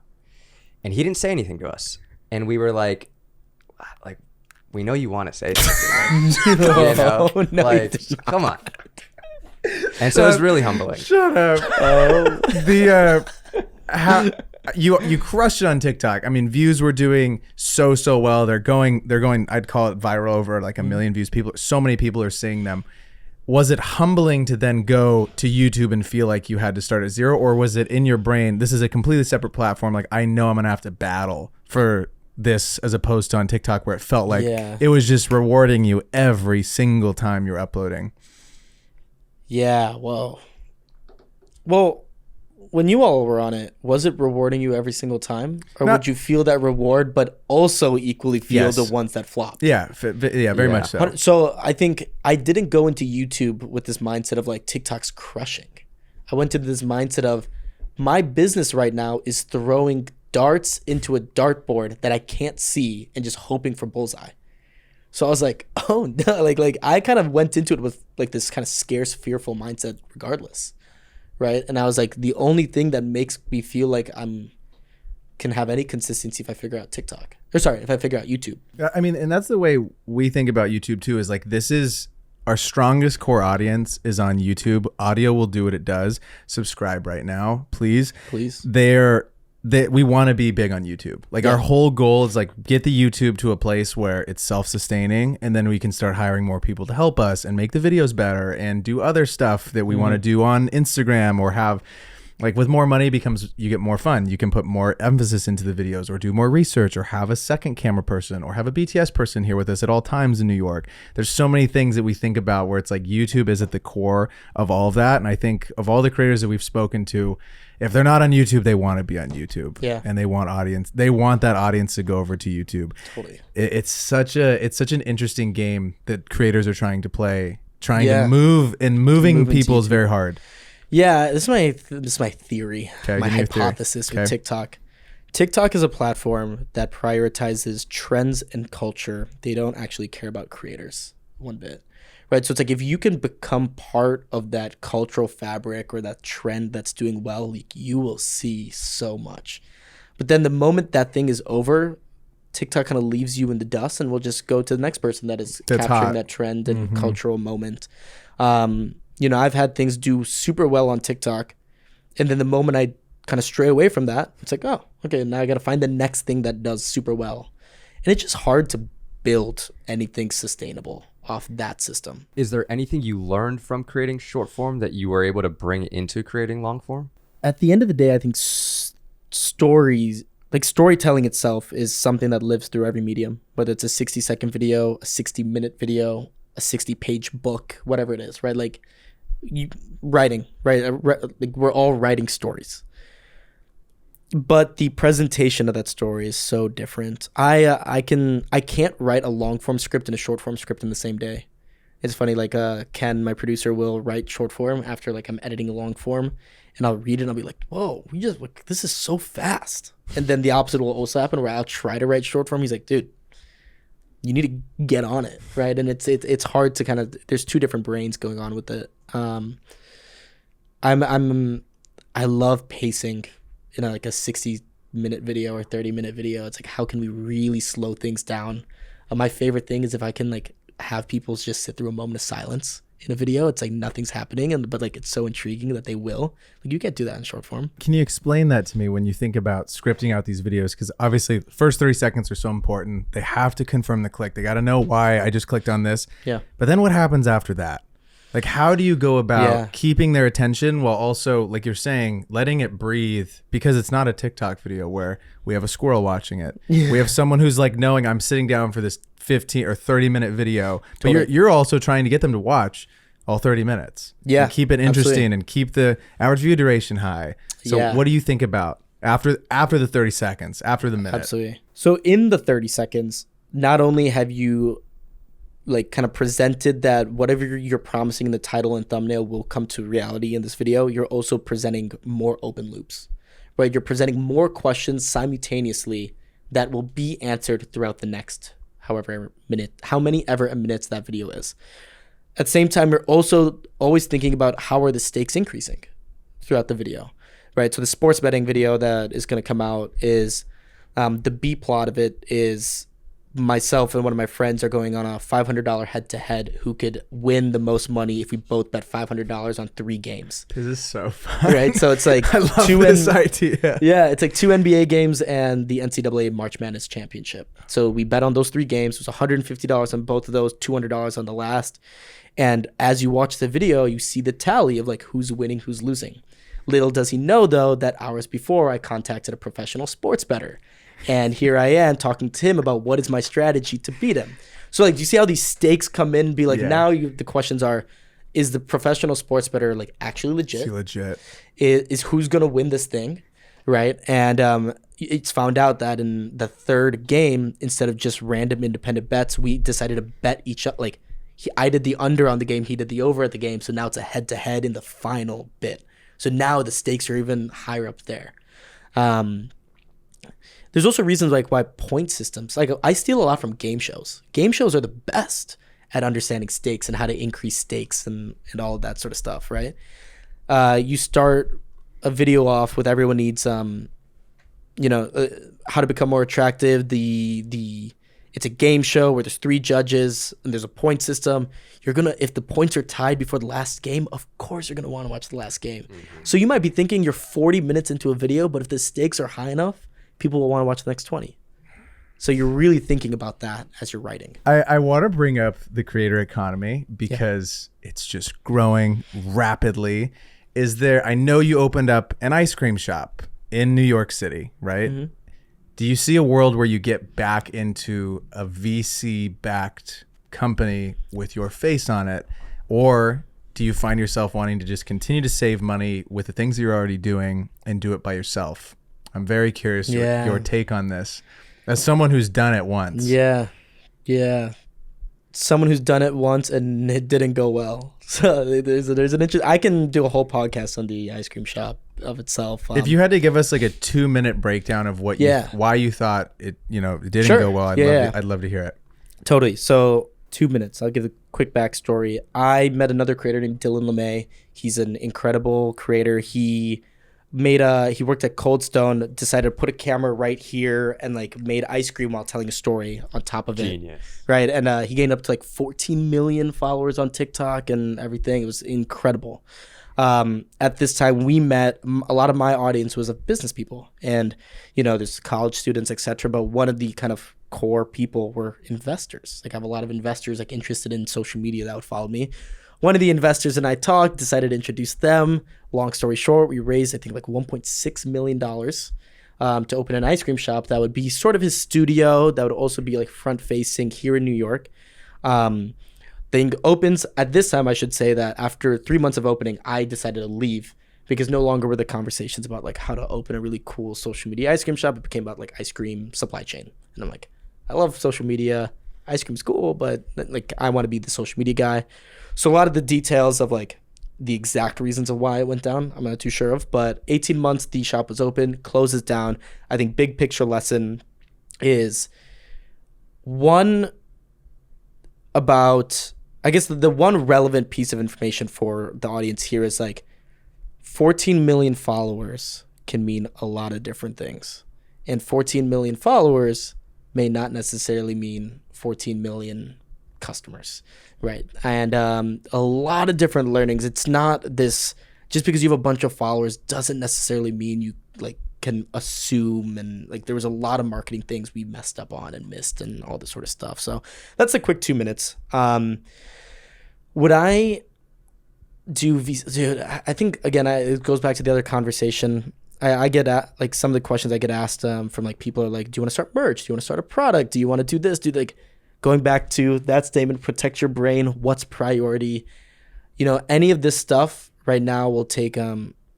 and he didn't say anything to us. And we were like, we know you want to say something. No, like, come on. And so it was really humbling. Shut up. How you crushed it on TikTok. I mean, views were doing so well. They're going, I'd call it viral, over like 1 million views. So many people are seeing them. Was it humbling to then go to YouTube and feel like you had to start at zero, or was it in your brain, this is a completely separate platform, like I know I'm gonna have to battle for this, as opposed to on TikTok where it felt like it was just rewarding you every single time you're uploading? Yeah, well, when you all were on it, was it rewarding you every single time? Or would you feel that reward, but also equally feel the ones that flopped? Yeah, very much so. So I think I didn't go into YouTube with this mindset of like TikTok's crushing. I went to this mindset of my business right now is throwing darts into a dartboard that I can't see and just hoping for bullseye. So I was like, oh no, like I kind of went into it with like this kind of scarce, fearful mindset regardless. Right. And I was like, the only thing that makes me feel like can have any consistency if I figure out TikTok. Or sorry, if I figure out YouTube. I mean, and that's the way we think about YouTube too, is like, this is our strongest core audience is on YouTube. Audio will do what it does. Subscribe right now, please. Please. We want to be big on YouTube. Like our whole goal is like get the YouTube to a place where it's self-sustaining, and then we can start hiring more people to help us and make the videos better and do other stuff that we want to do on Instagram, or have like with more money you get more fun. You can put more emphasis into the videos, or do more research, or have a second camera person, or have a BTS person here with us at all times in New York. There's so many things that we think about where it's like YouTube is at the core of all of that. And I think of all the creators that we've spoken to, if they're not on YouTube, they want to be on YouTube. Yeah. And they want that audience to go over to YouTube. Totally. It's such an interesting game that creators are trying to play, to moving people is very hard. Yeah, this is my theory, Okay, my give me your theory. hypothesis with TikTok. TikTok is a platform that prioritizes trends and culture. They don't actually care about creators one bit. Right, so it's like if you can become part of that cultural fabric or that trend that's doing well, like you will see so much. But then the moment that thing is over, TikTok kind of leaves you in the dust, and we'll just go to the next person that's capturing hot. That trend and cultural moment. I've had things do super well on TikTok, and then the moment I kind of stray away from that, it's like, oh, okay, now I got to find the next thing that does super well, and it's just hard to build anything sustainable off that system. Is there anything you learned from creating short form that you were able to bring into creating long form? At the end of the day, I think stories, like storytelling itself, is something that lives through every medium, whether it's a 60-second video, a 60-minute video, a 60-page book, whatever it is, right? Like writing, right? Like we're all writing stories. But the presentation of that story is so different. I can't write a long form script and a short form script in the same day. It's funny, like Ken, my producer, will write short form after like I'm editing a long form, and I'll read it and I'll be like, whoa, this is so fast. And then the opposite will also happen where I'll try to write short form. He's like, dude, you need to get on it, right? And it's hard to kind of, there's two different brains going on with it. I love pacing. Like a 60-minute video or 30-minute video. It's like, how can we really slow things down? My favorite thing is if I can like have people just sit through a moment of silence in a video. It's like nothing's happening, but like it's so intriguing that they will. Like you can't do that in short form. Can you explain that to me when you think about scripting out these videos? Because obviously the first 30 seconds are so important. They have to confirm the click. They got to know why I just clicked on this. Yeah. But then what happens after that? Like, how do you go about keeping their attention while also, like you're saying, letting it breathe? Because it's not a TikTok video where we have a squirrel watching it. Yeah. We have someone who's like knowing I'm sitting down for this 15 or 30-minute video, but you're also trying to get them to watch all 30 minutes. Yeah. And keep it interesting and keep the average view duration high. So what do you think about after the 30 seconds, after the minute? Absolutely. So in the 30 seconds, not only have you like kind of presented that whatever you're promising in the title and thumbnail will come to reality in this video, you're also presenting more open loops, right? You're presenting more questions simultaneously that will be answered throughout the next how many ever minutes that video is. At the same time, you're also always thinking about how are the stakes increasing throughout the video, right? So the sports betting video that is going to come out is the B plot of it is myself and one of my friends are going on a $500 head-to-head who could win the most money if we both bet $500 on 3 games. This is so fun. Right? So it's like I love this idea. Yeah, it's like 2 NBA games and the NCAA March Madness Championship. So we bet on those 3 games. It was $150 on both of those, $200 on the last. And as you watch the video, you see the tally of like who's winning, who's losing. Little does he know, though, that hours before I contacted a professional sports bettor. And here I am talking to him about what is my strategy to beat him. So like, do you see how these stakes come in and be like, now the questions are, is the professional sports bettor like actually legit? Is he legit? Is who's going to win this thing, right? And it's found out that in the 3rd game, instead of just random independent bets, we decided to bet each other. Like I did the under on the game, he did the over at the game. So now it's a head-to-head in the final bit. So now the stakes are even higher up there. There's also reasons like why point systems, like I steal a lot from game shows. Game shows are the best at understanding stakes and how to increase stakes and all of that sort of stuff, right? You start a video off with everyone needs, how to become more attractive. It's a game show where there's 3 judges and there's a point system. If the points are tied before the last game, of course you're going to want to watch the last game. Mm-hmm. So you might be thinking you're 40 minutes into a video, but if the stakes are high enough, people will want to watch the next 20. So you're really thinking about that as you're writing. I want to bring up the creator economy because it's just growing rapidly. I know you opened up an ice cream shop in New York City, right? Mm-hmm. Do you see a world where you get back into a VC-backed company with your face on it? Or do you find yourself wanting to just continue to save money with the things that you're already doing and do it by yourself? I'm very curious your take on this. As someone who's done it once. Yeah. Someone who's done it once and it didn't go well. So there's an interest. I can do a whole podcast on the ice cream shop of itself. If you had to give us like a 2-minute breakdown of why you thought it didn't go well, I'd love to hear it. Totally. So 2 minutes. I'll give a quick backstory. I met another creator named Dylan LeMay. He's an incredible creator. He worked at Cold Stone, decided to put a camera right here and like made ice cream while telling a story on top of it. Genius. Right. And he gained up to like 14 million followers on TikTok and everything. It was incredible. At this time we met, a lot of my audience was of business people and, there's college students, etc. But one of the kind of core people were investors. Like I have a lot of investors like interested in social media that would follow me. One of the investors and I talked, decided to introduce them. Long story short, we raised, I think, like $1.6 million to open an ice cream shop that would be sort of his studio, that would also be like front-facing here in New York. Thing opens, at this time, I should say that after 3 months of opening, I decided to leave because no longer were the conversations about like how to open a really cool social media ice cream shop. It became about like ice cream supply chain. And I'm like, I love social media. Ice cream's cool, but like I want to be the social media guy. So a lot of the details of like the exact reasons of why it went down, I'm not too sure of, but 18 months the shop was open, closes down. I think big picture lesson is one about, I guess the one relevant piece of information for the audience here is like 14 million followers can mean a lot of different things. And 14 million followers may not necessarily mean 14 million customers, right? And a lot of different learnings. It's not this, just because you have a bunch of followers doesn't necessarily mean you like can assume, and like there was a lot of marketing things we messed up on and missed and all this sort of stuff. So that's a quick 2 minutes. Would I do dude, I think again it goes back to the other conversation. I get like some of the questions I get asked from like people are like, do you want to start merch? Do you want to start a product? Do you want to do this? Do like going back to that statement, protect your brain, what's priority? You know, any of this stuff right now will take a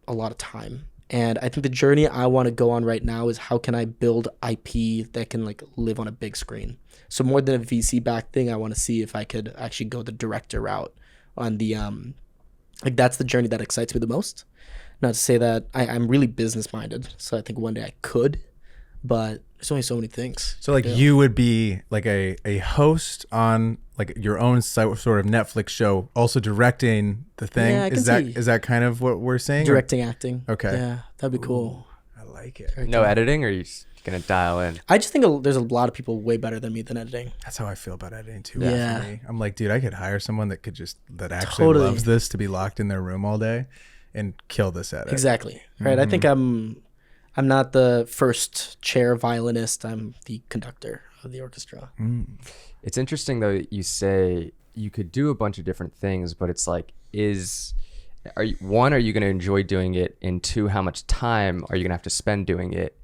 lot of time. And I think the journey I want to go on right now is how can I build IP that can like live on a big screen. So more than a VC backed thing, I want to see if I could actually go the director route on the like that's the journey that excites me the most. Not to say that I'm really business minded, so I think one day I could, but there's only so many things. So like you would be like a host on like your own sort of Netflix show, also directing the thing. Yeah, is that kind of what we're saying? Directing, acting. Okay. Yeah, that'd be cool. I like it. No editing, or are you just gonna dial in? I just think there's a lot of people way better than me than editing. That's how I feel about editing too. Yeah. For me. I'm like, dude, I could hire someone that actually Totally. loves this to be locked in their room all day and kill this edit. Exactly. Right. I think I'm not the first chair violinist. I'm the conductor of the orchestra. It's interesting though. You say you could do a bunch of different things, but it's like, are you going to enjoy doing it? And two, how much time are you going to have to spend doing it?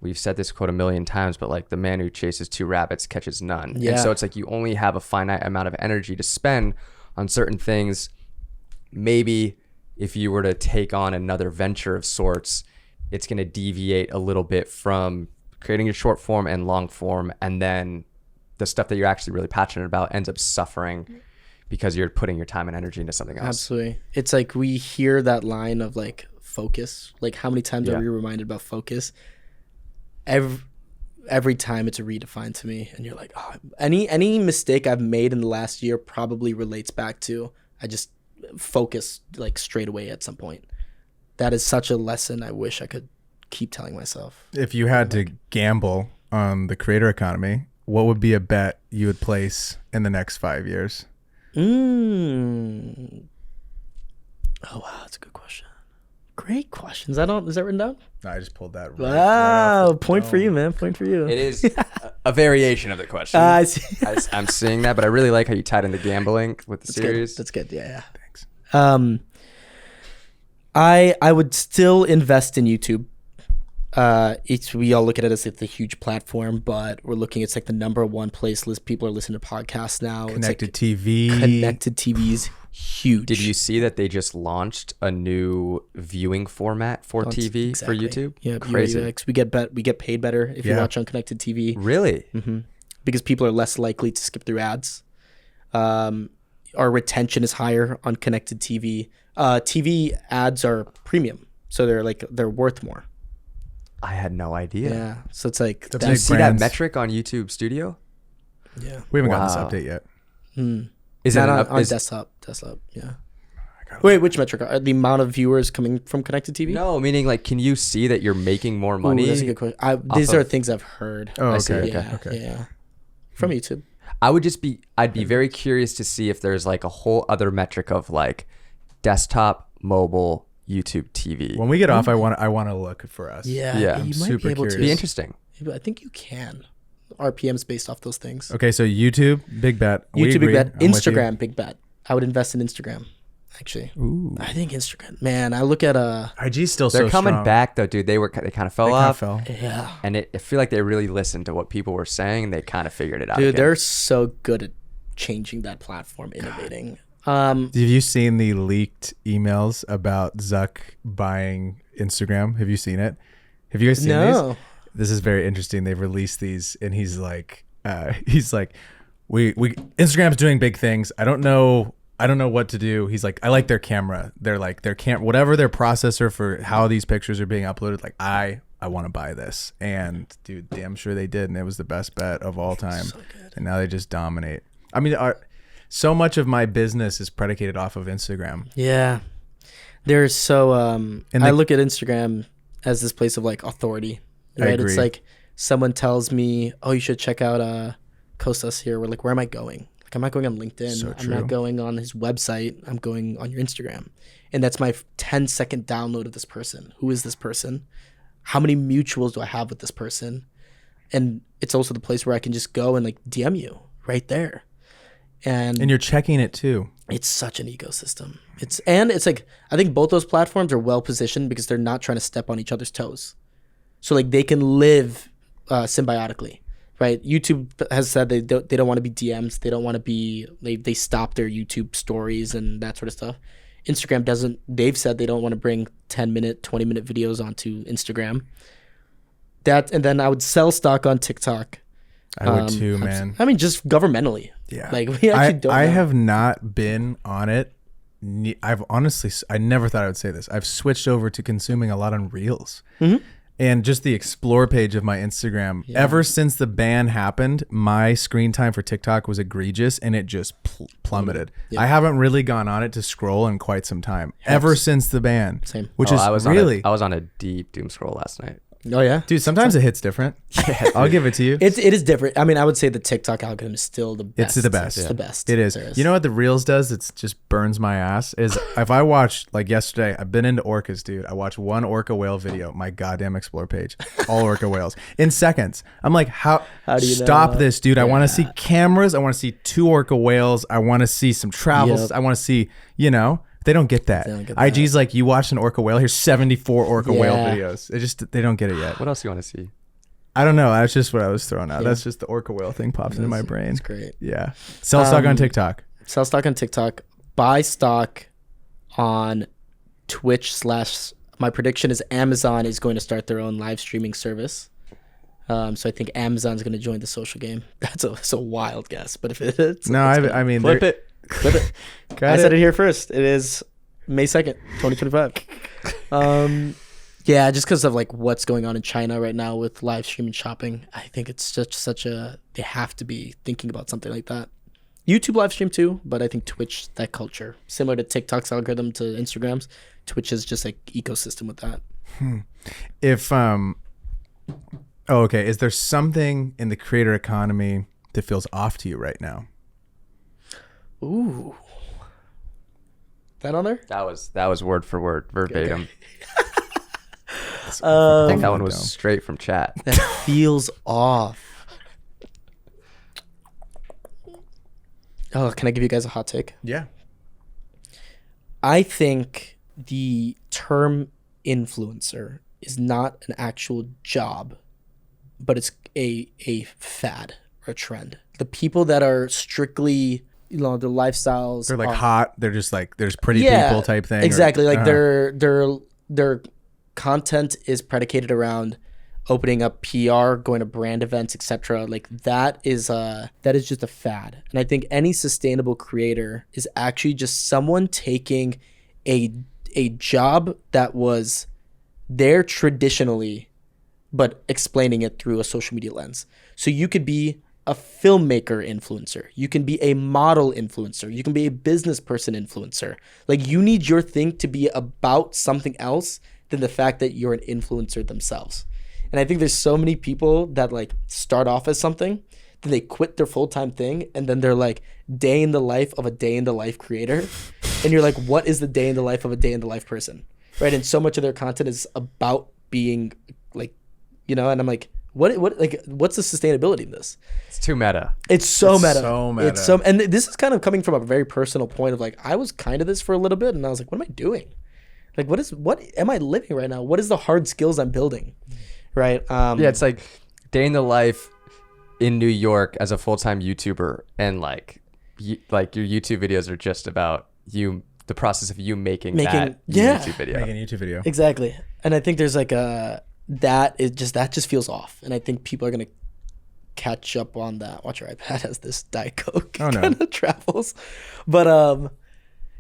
We've said this quote a million times, but like the man who chases two rabbits catches none. Yeah. And so it's like you only have a finite amount of energy to spend on certain things. Maybe if you were to take on another venture of sorts, it's going to deviate a little bit from creating a short form and long form. And then the stuff that you're actually really passionate about ends up suffering because you're putting your time and energy into something else. Absolutely. It's like we hear that line of like focus. Like how many times are we reminded about focus? Every time it's a redefine to me, and you're like, oh, any mistake I've made in the last year probably relates back to I just focus like straight away at some point. That is such a lesson I wish I could keep telling myself. If you had to gamble on the creator economy, what would be a bet you would place in the next 5 years? Oh wow, that's a good question. Great questions. Is that written down? No, I just pulled that. Wow, right point for you, man. Point for you. It is a variation of the question. I see. I'm seeing that, but I really like how you tied into gambling with the series. That's good. Yeah. Thanks. I would still invest in YouTube. We all look at it as it's a huge platform, but we're looking. It's like the number one place people are listening to podcasts now. Connected it's like TV. Connected TV's huge. Did you see that they just launched a new viewing format for TV Exactly. for YouTube? Yeah, Crazy. we get paid better if you watch on connected TV. Really? Because people are less likely to skip through ads. Our retention is higher on connected TV. TV ads are premium, so they're worth more. I had no idea. Yeah, so it's like The Do you big see brands. that metric on YouTube Studio? yeah. We haven't Wow. gotten this update yet. Is Not it on desktop? Desktop, yeah. Wait, which metric? The amount of viewers coming from connected TV? No, meaning like, can you see that you're making more money? Ooh, that's a good question. These are things I've heard. Oh, I see. okay. Yeah. From YouTube. I'd be very curious to see if there's like a whole other metric of like desktop, mobile, YouTube TV. When we get off, I want to look for us. Yeah. Yeah, You I'm might super be able curious. It'd be to. interesting. I think you can. RPMs based off those things. Okay, so YouTube, big bet. We YouTube, big agree. bet. I'm with you. Instagram, big bet. I would invest in Instagram, actually. Ooh. I think Instagram. Man, I look at IG's still They're so coming strong. back though, dude. They kind of fell They kinda off, fell. yeah. and I feel like they really listened to what people were saying, and they kind of figured it out. Dude, again. they're so good at changing that platform, innovating. Have you seen the leaked emails about Zuck buying Instagram? Have you seen it? Have you guys seen No. these? This is very interesting. They've released these, and he's like, we Instagram's doing big things. I don't know what to do. He's like, I like their camera. They're like whatever their processor for how these pictures are being uploaded. Like I want to buy this, and dude, damn sure they did, and it was the best bet of all time. So good. And now they just dominate. I mean, so much of my business is predicated off of Instagram. Yeah. They're so And I look at Instagram as this place of like authority. Right? agree. It's like someone tells me, "Oh, you should check out Costas here." We're like, "Where am I going? Like, I'm not going on LinkedIn. So I'm true. not going on his website. I'm going on your Instagram. And that's my 10-second download of this person. Who is this person? How many mutuals do I have with this person? And it's also the place where I can just go and like DM you right there. And you're checking it too. it's such an ecosystem. It's like, I think both those platforms are well positioned because they're not trying to step on each other's toes. So like they can live symbiotically, right? YouTube has said they don't want to be DMs. They don't want to be, they stop their YouTube stories and that sort of stuff. Instagram doesn't, they've said they don't want to bring 10-minute, 20-minute videos onto Instagram. And then I would sell stock on TikTok. I would too, man. I mean, just governmentally. Yeah. Like we actually don't I know. have not been on it. I've honestly, I never thought I would say this. I've switched over to consuming a lot on Reels. Mm-hmm. And just the explore page of my Instagram. Yeah. Ever since the ban happened, my screen time for TikTok was egregious and it just plummeted. Yeah. I haven't really gone on it to scroll in quite some time. Ever since the ban. Same. Which I is was on a deep doom scroll last night. Oh yeah, dude. Sometimes it hits different. I'll give it to you. It is different. I mean, I would say the TikTok algorithm is still the best. It's the best. It's the best. It is. You know what the Reels does? It just burns my ass. Is if I watch, like yesterday, I've been into orcas, dude. I watched one orca whale video. My goddamn explore page, all orca whales in seconds. I'm like, how do you stop this, dude? I want to see cameras. I want to see 2 orca whales. I want to see some travels. Yep. I want to see, They don't get that. IG's like, you watched an orca whale. Here's 74 orca whale videos. They don't get it yet. What else do you want to see? I don't know. That's just what I was throwing out. Yeah. That's just the orca whale thing pops into my brain. It's great. Yeah. Sell stock on TikTok. Sell stock on TikTok. Buy stock on Twitch / my prediction is Amazon is going to start their own live streaming service. So I think Amazon's going to join the social game. That's a wild guess, but if it is, no, I mean, flip it. I said it here first. It is May 2nd, 2025. Yeah, just because of like what's going on in China right now with live streaming shopping, I think it's such a they have to be thinking about something like that. YouTube live stream too, but I think Twitch, that culture, similar to TikTok's algorithm to Instagram's, Twitch is just like ecosystem with that. Okay, is there something in the creator economy that feels off to you right now? Ooh, that on there? That was word for word, verbatim. Okay. I think that one was straight from chat. That feels off. Oh, can I give you guys a hot take? Yeah. I think the term influencer is not an actual job, but it's a fad or a trend. The people that are strictly, their lifestyles, they're like hot. They're just like, there's pretty people type thing. Exactly. Their content is predicated around opening up PR, going to brand events, etc. Like that is just a fad. And I think any sustainable creator is actually just someone taking a job that was there traditionally, but explaining it through a social media lens. So you could be a filmmaker influencer. You can be a model influencer. You can be a business person influencer. Like you need your thing to be about something else than the fact that you're an influencer themselves. And I think there's so many people that like start off as something, then they quit their full-time thing, and then they're like day in the life of a day in the life creator. And you're like, what is the day in the life of a day in the life person? Right? And so much of their content is about being like, and I'm like, what's the sustainability in this? It's too meta. It's so meta. And this is kind of coming from a very personal point of like, I was kind of this for a little bit, and I was like, what am I doing? Like, what am I living right now? What is the hard skills I'm building? Right. Yeah, it's like day in the life in New York as a full-time YouTuber, and like your YouTube videos are just about you, the process of you making that YouTube video. Making a YouTube video. Exactly. And I think there's like that just feels off. And I think people are gonna catch up on that. Watch your iPad as this Diet Coke kind of travels. But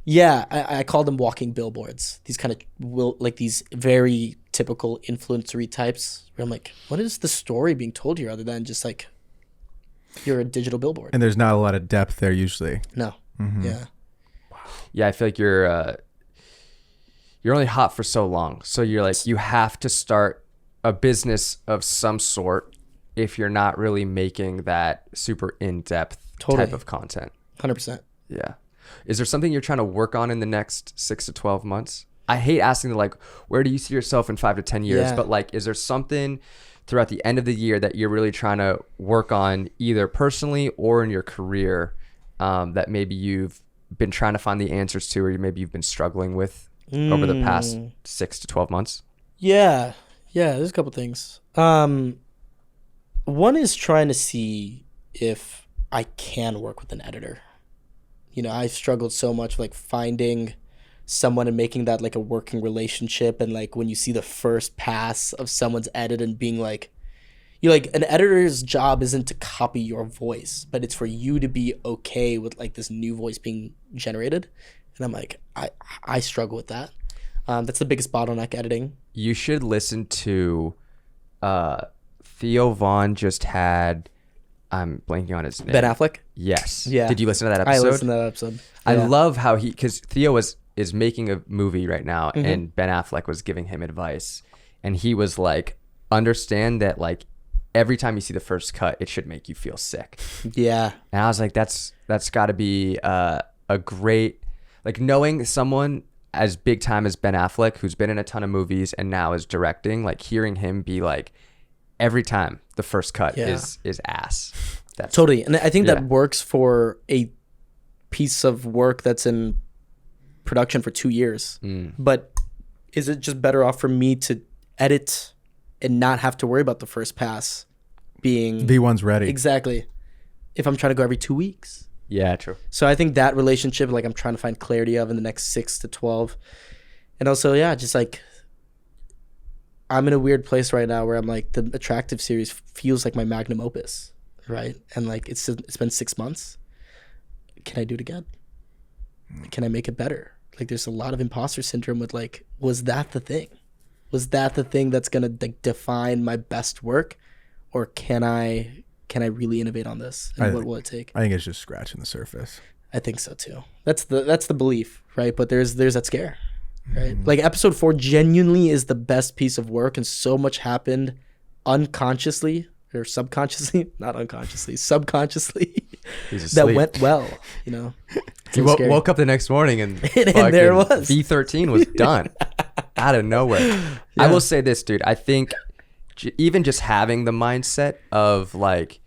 yeah, I call them walking billboards. These kind of these very typical influencery types where I'm like, what is the story being told here other than just like you're a digital billboard? And there's not a lot of depth there usually. No. Mm-hmm. Yeah. Yeah, I feel like you're only hot for so long. So you're like, you have to start a business of some sort if you're not really making that super in-depth type of content. 100%. Yeah. Is there something you're trying to work on in the next 6 to 12 months? I hate asking like, where do you see yourself in 5 to 10 years? Yeah. But like, is there something throughout the end of the year that you're really trying to work on either personally or in your career that maybe you've been trying to find the answers to, or maybe you've been struggling with over the past 6 to 12 months? Yeah. There's a couple things. One is trying to see if I can work with an editor. I've struggled so much like finding someone and making that like a working relationship, and like when you see the first pass of someone's edit and being like, an editor's job isn't to copy your voice, but it's for you to be okay with like this new voice being generated. And I'm like, I struggle with that. That's the biggest bottleneck, editing. You should listen to Theo Vaughn just had, I'm blanking on his name. Ben Affleck? Yes. Yeah. Did you listen to that episode? I listened to that episode. I Yeah. love how because Theo is making a movie right now, and Ben Affleck was giving him advice, and he was like, understand that like every time you see the first cut, it should make you feel sick. Yeah. And I was like, that's got to be a great, like, knowing someone as big time as Ben Affleck, who's been in a ton of movies and now is directing, like hearing him be like, every time the first cut is ass. That's Totally. And I think that works for a piece of work that's in production for 2 years. But is it just better off for me to edit and not have to worry about the first pass being V1's ready. exactly if I'm trying to go every 2 weeks? Yeah, true. So I think that relationship, like, I'm trying to find clarity of in the next 6 to 12. And also, just like, I'm in a weird place right now where I'm like, the Attractive series feels like my magnum opus, right? And like, it's been 6 months. Can I do it again? Can I make it better? Like, there's a lot of imposter syndrome with like, was that the thing? Was that the thing that's gonna like define my best work, or can I really innovate on this? And what will it take? I think it's just scratching the surface. I think so too. That's the belief, right? But there's that scare, right? Like episode 4 genuinely is the best piece of work, and so much happened unconsciously or subconsciously, not unconsciously, subconsciously that went well. He woke up the next morning and, and there it was. V13 was done out of nowhere. I will say this, dude. I think even just having the mindset of like,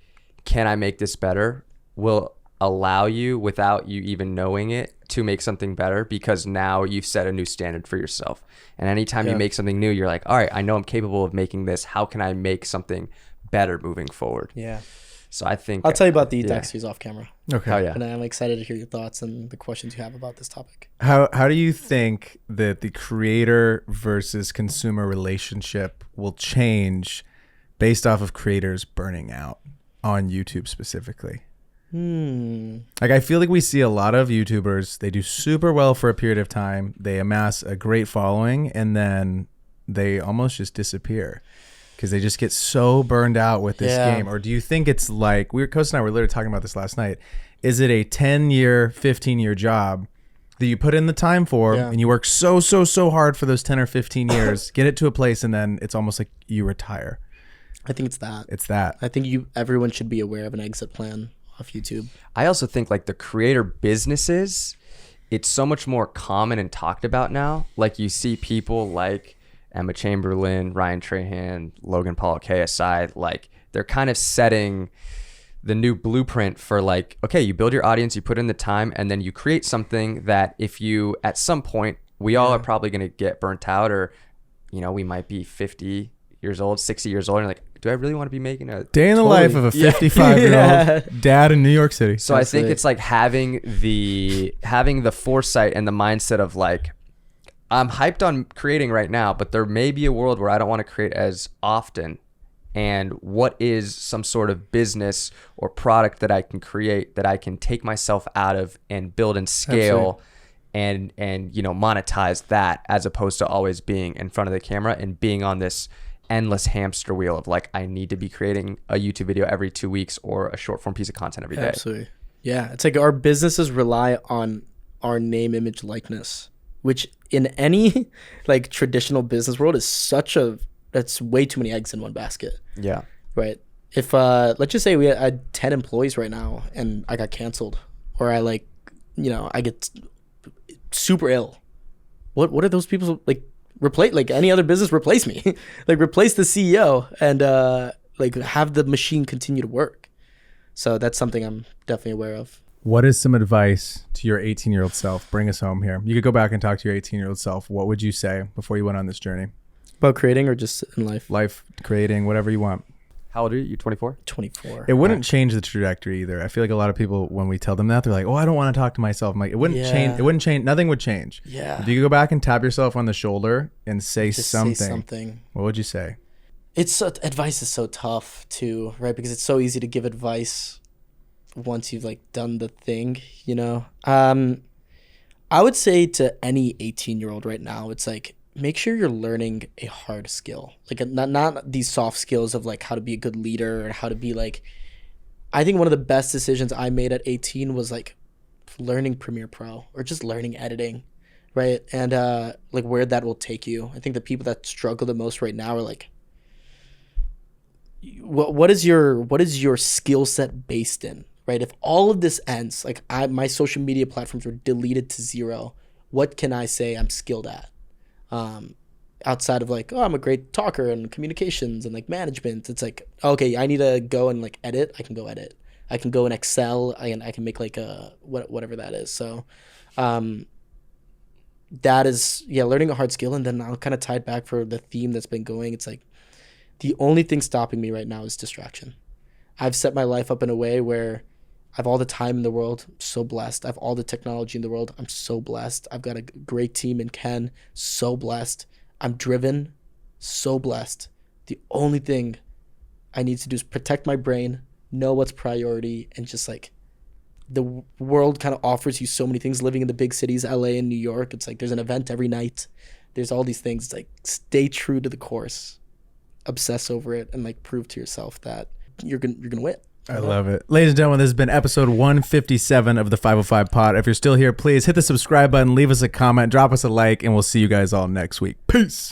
can I make this better, will allow you, without you even knowing it, to make something better, because now you've set a new standard for yourself. And anytime you make something new, you're like, all right, I know I'm capable of making this. How can I make something better moving forward? Yeah. So I think I'll tell you about the docuseries off camera. Okay. Oh yeah. And I'm excited to hear your thoughts and the questions you have about this topic. How do you think that the creator versus consumer relationship will change based off of creators burning out on YouTube specifically? Like, I feel like we see a lot of YouTubers, they do super well for a period of time, they amass a great following, and then they almost just disappear because they just get so burned out with this game. Or do you think it's like, Coach and I were literally talking about this last night, is it a 10-year, 15-year job that you put in the time for, and you work so hard for those 10 or 15 years, get it to a place, and then it's almost like you retire? I think it's that. It's that. I think everyone should be aware of an exit plan off YouTube. I also think like the creator businesses, it's so much more common and talked about now. Like you see people like Emma Chamberlain, Ryan Trahan, Logan Paul, KSI, like they're kind of setting the new blueprint for like, okay, you build your audience, you put in the time, and then you create something that if you, at some point, we all are probably going to get burnt out, or, we might be 50 years old, 60 years old, and like, do I really want to be making a day in the life of a 55-year-old dad in New York City? So I think it's like having the foresight and the mindset of like, I'm hyped on creating right now, but there may be a world where I don't want to create as often. And what is some sort of business or product that I can create that I can take myself out of and build and scale and monetize that, as opposed to always being in front of the camera and being on this endless hamster wheel of like, I need to be creating a YouTube video every 2 weeks or a short form piece of content every day. Absolutely. Yeah. It's like our businesses rely on our name, image, likeness, which in any like traditional business world is that's way too many eggs in one basket. Yeah. Right. If let's just say we had 10 employees right now and I got canceled, or I like, I get super ill. What are those people like? Replace, like any other business, replace me. Like replace the CEO and like have the machine continue to work. So that's something I'm definitely aware of. What is some advice to your 18-year-old self? Bring us home here. You could go back and talk to your 18-year-old self. What would you say before you went on this journey? About creating or just in life? Life, creating, whatever you want. How old are you? You 24? 24. It wouldn't change the trajectory either. I feel like a lot of people, when we tell them that, they're like, oh, I don't want to talk to myself. I'm like, it wouldn't change. It wouldn't change. Nothing would change. Yeah. If you could go back and tap yourself on the shoulder and say Just something, say something. What would you say? Advice is so tough too, right? Because it's so easy to give advice once you've like done the thing, I would say to any 18-year-old right now, it's like, make sure you're learning a hard skill, like not these soft skills of like how to be a good leader or how to be like. I think one of the best decisions I made at 18 was like learning Premiere Pro or just learning editing, right? And like where that will take you. I think the people that struggle the most right now are like, what is your skill set based in, right? If all of this ends, like my social media platforms were deleted to zero, what can I say I'm skilled at? Outside of like, oh, I'm a great talker and communications and like management. It's like, okay, I need to go and like edit. I can go edit. I can go in Excel. I can make like whatever that is. So, that is, learning a hard skill. And then I'll kind of tie it back for the theme that's been going. It's like the only thing stopping me right now is distraction. I've set my life up in a way where I have all the time in the world. I'm so blessed. I have all the technology in the world. I'm so blessed. I've got a great team in Ken. So blessed. I'm driven. So blessed. The only thing I need to do is protect my brain, know what's priority, and just like the world kind of offers you so many things living in the big cities, LA and New York. It's like there's an event every night. There's all these things. It's like stay true to the course. Obsess over it and like prove to yourself that you're gonna win. I love it. Ladies and gentlemen, this has been episode 157 of the 505 Pod. If you're still here, please hit the subscribe button, leave us a comment, drop us a like, and we'll see you guys all next week. Peace.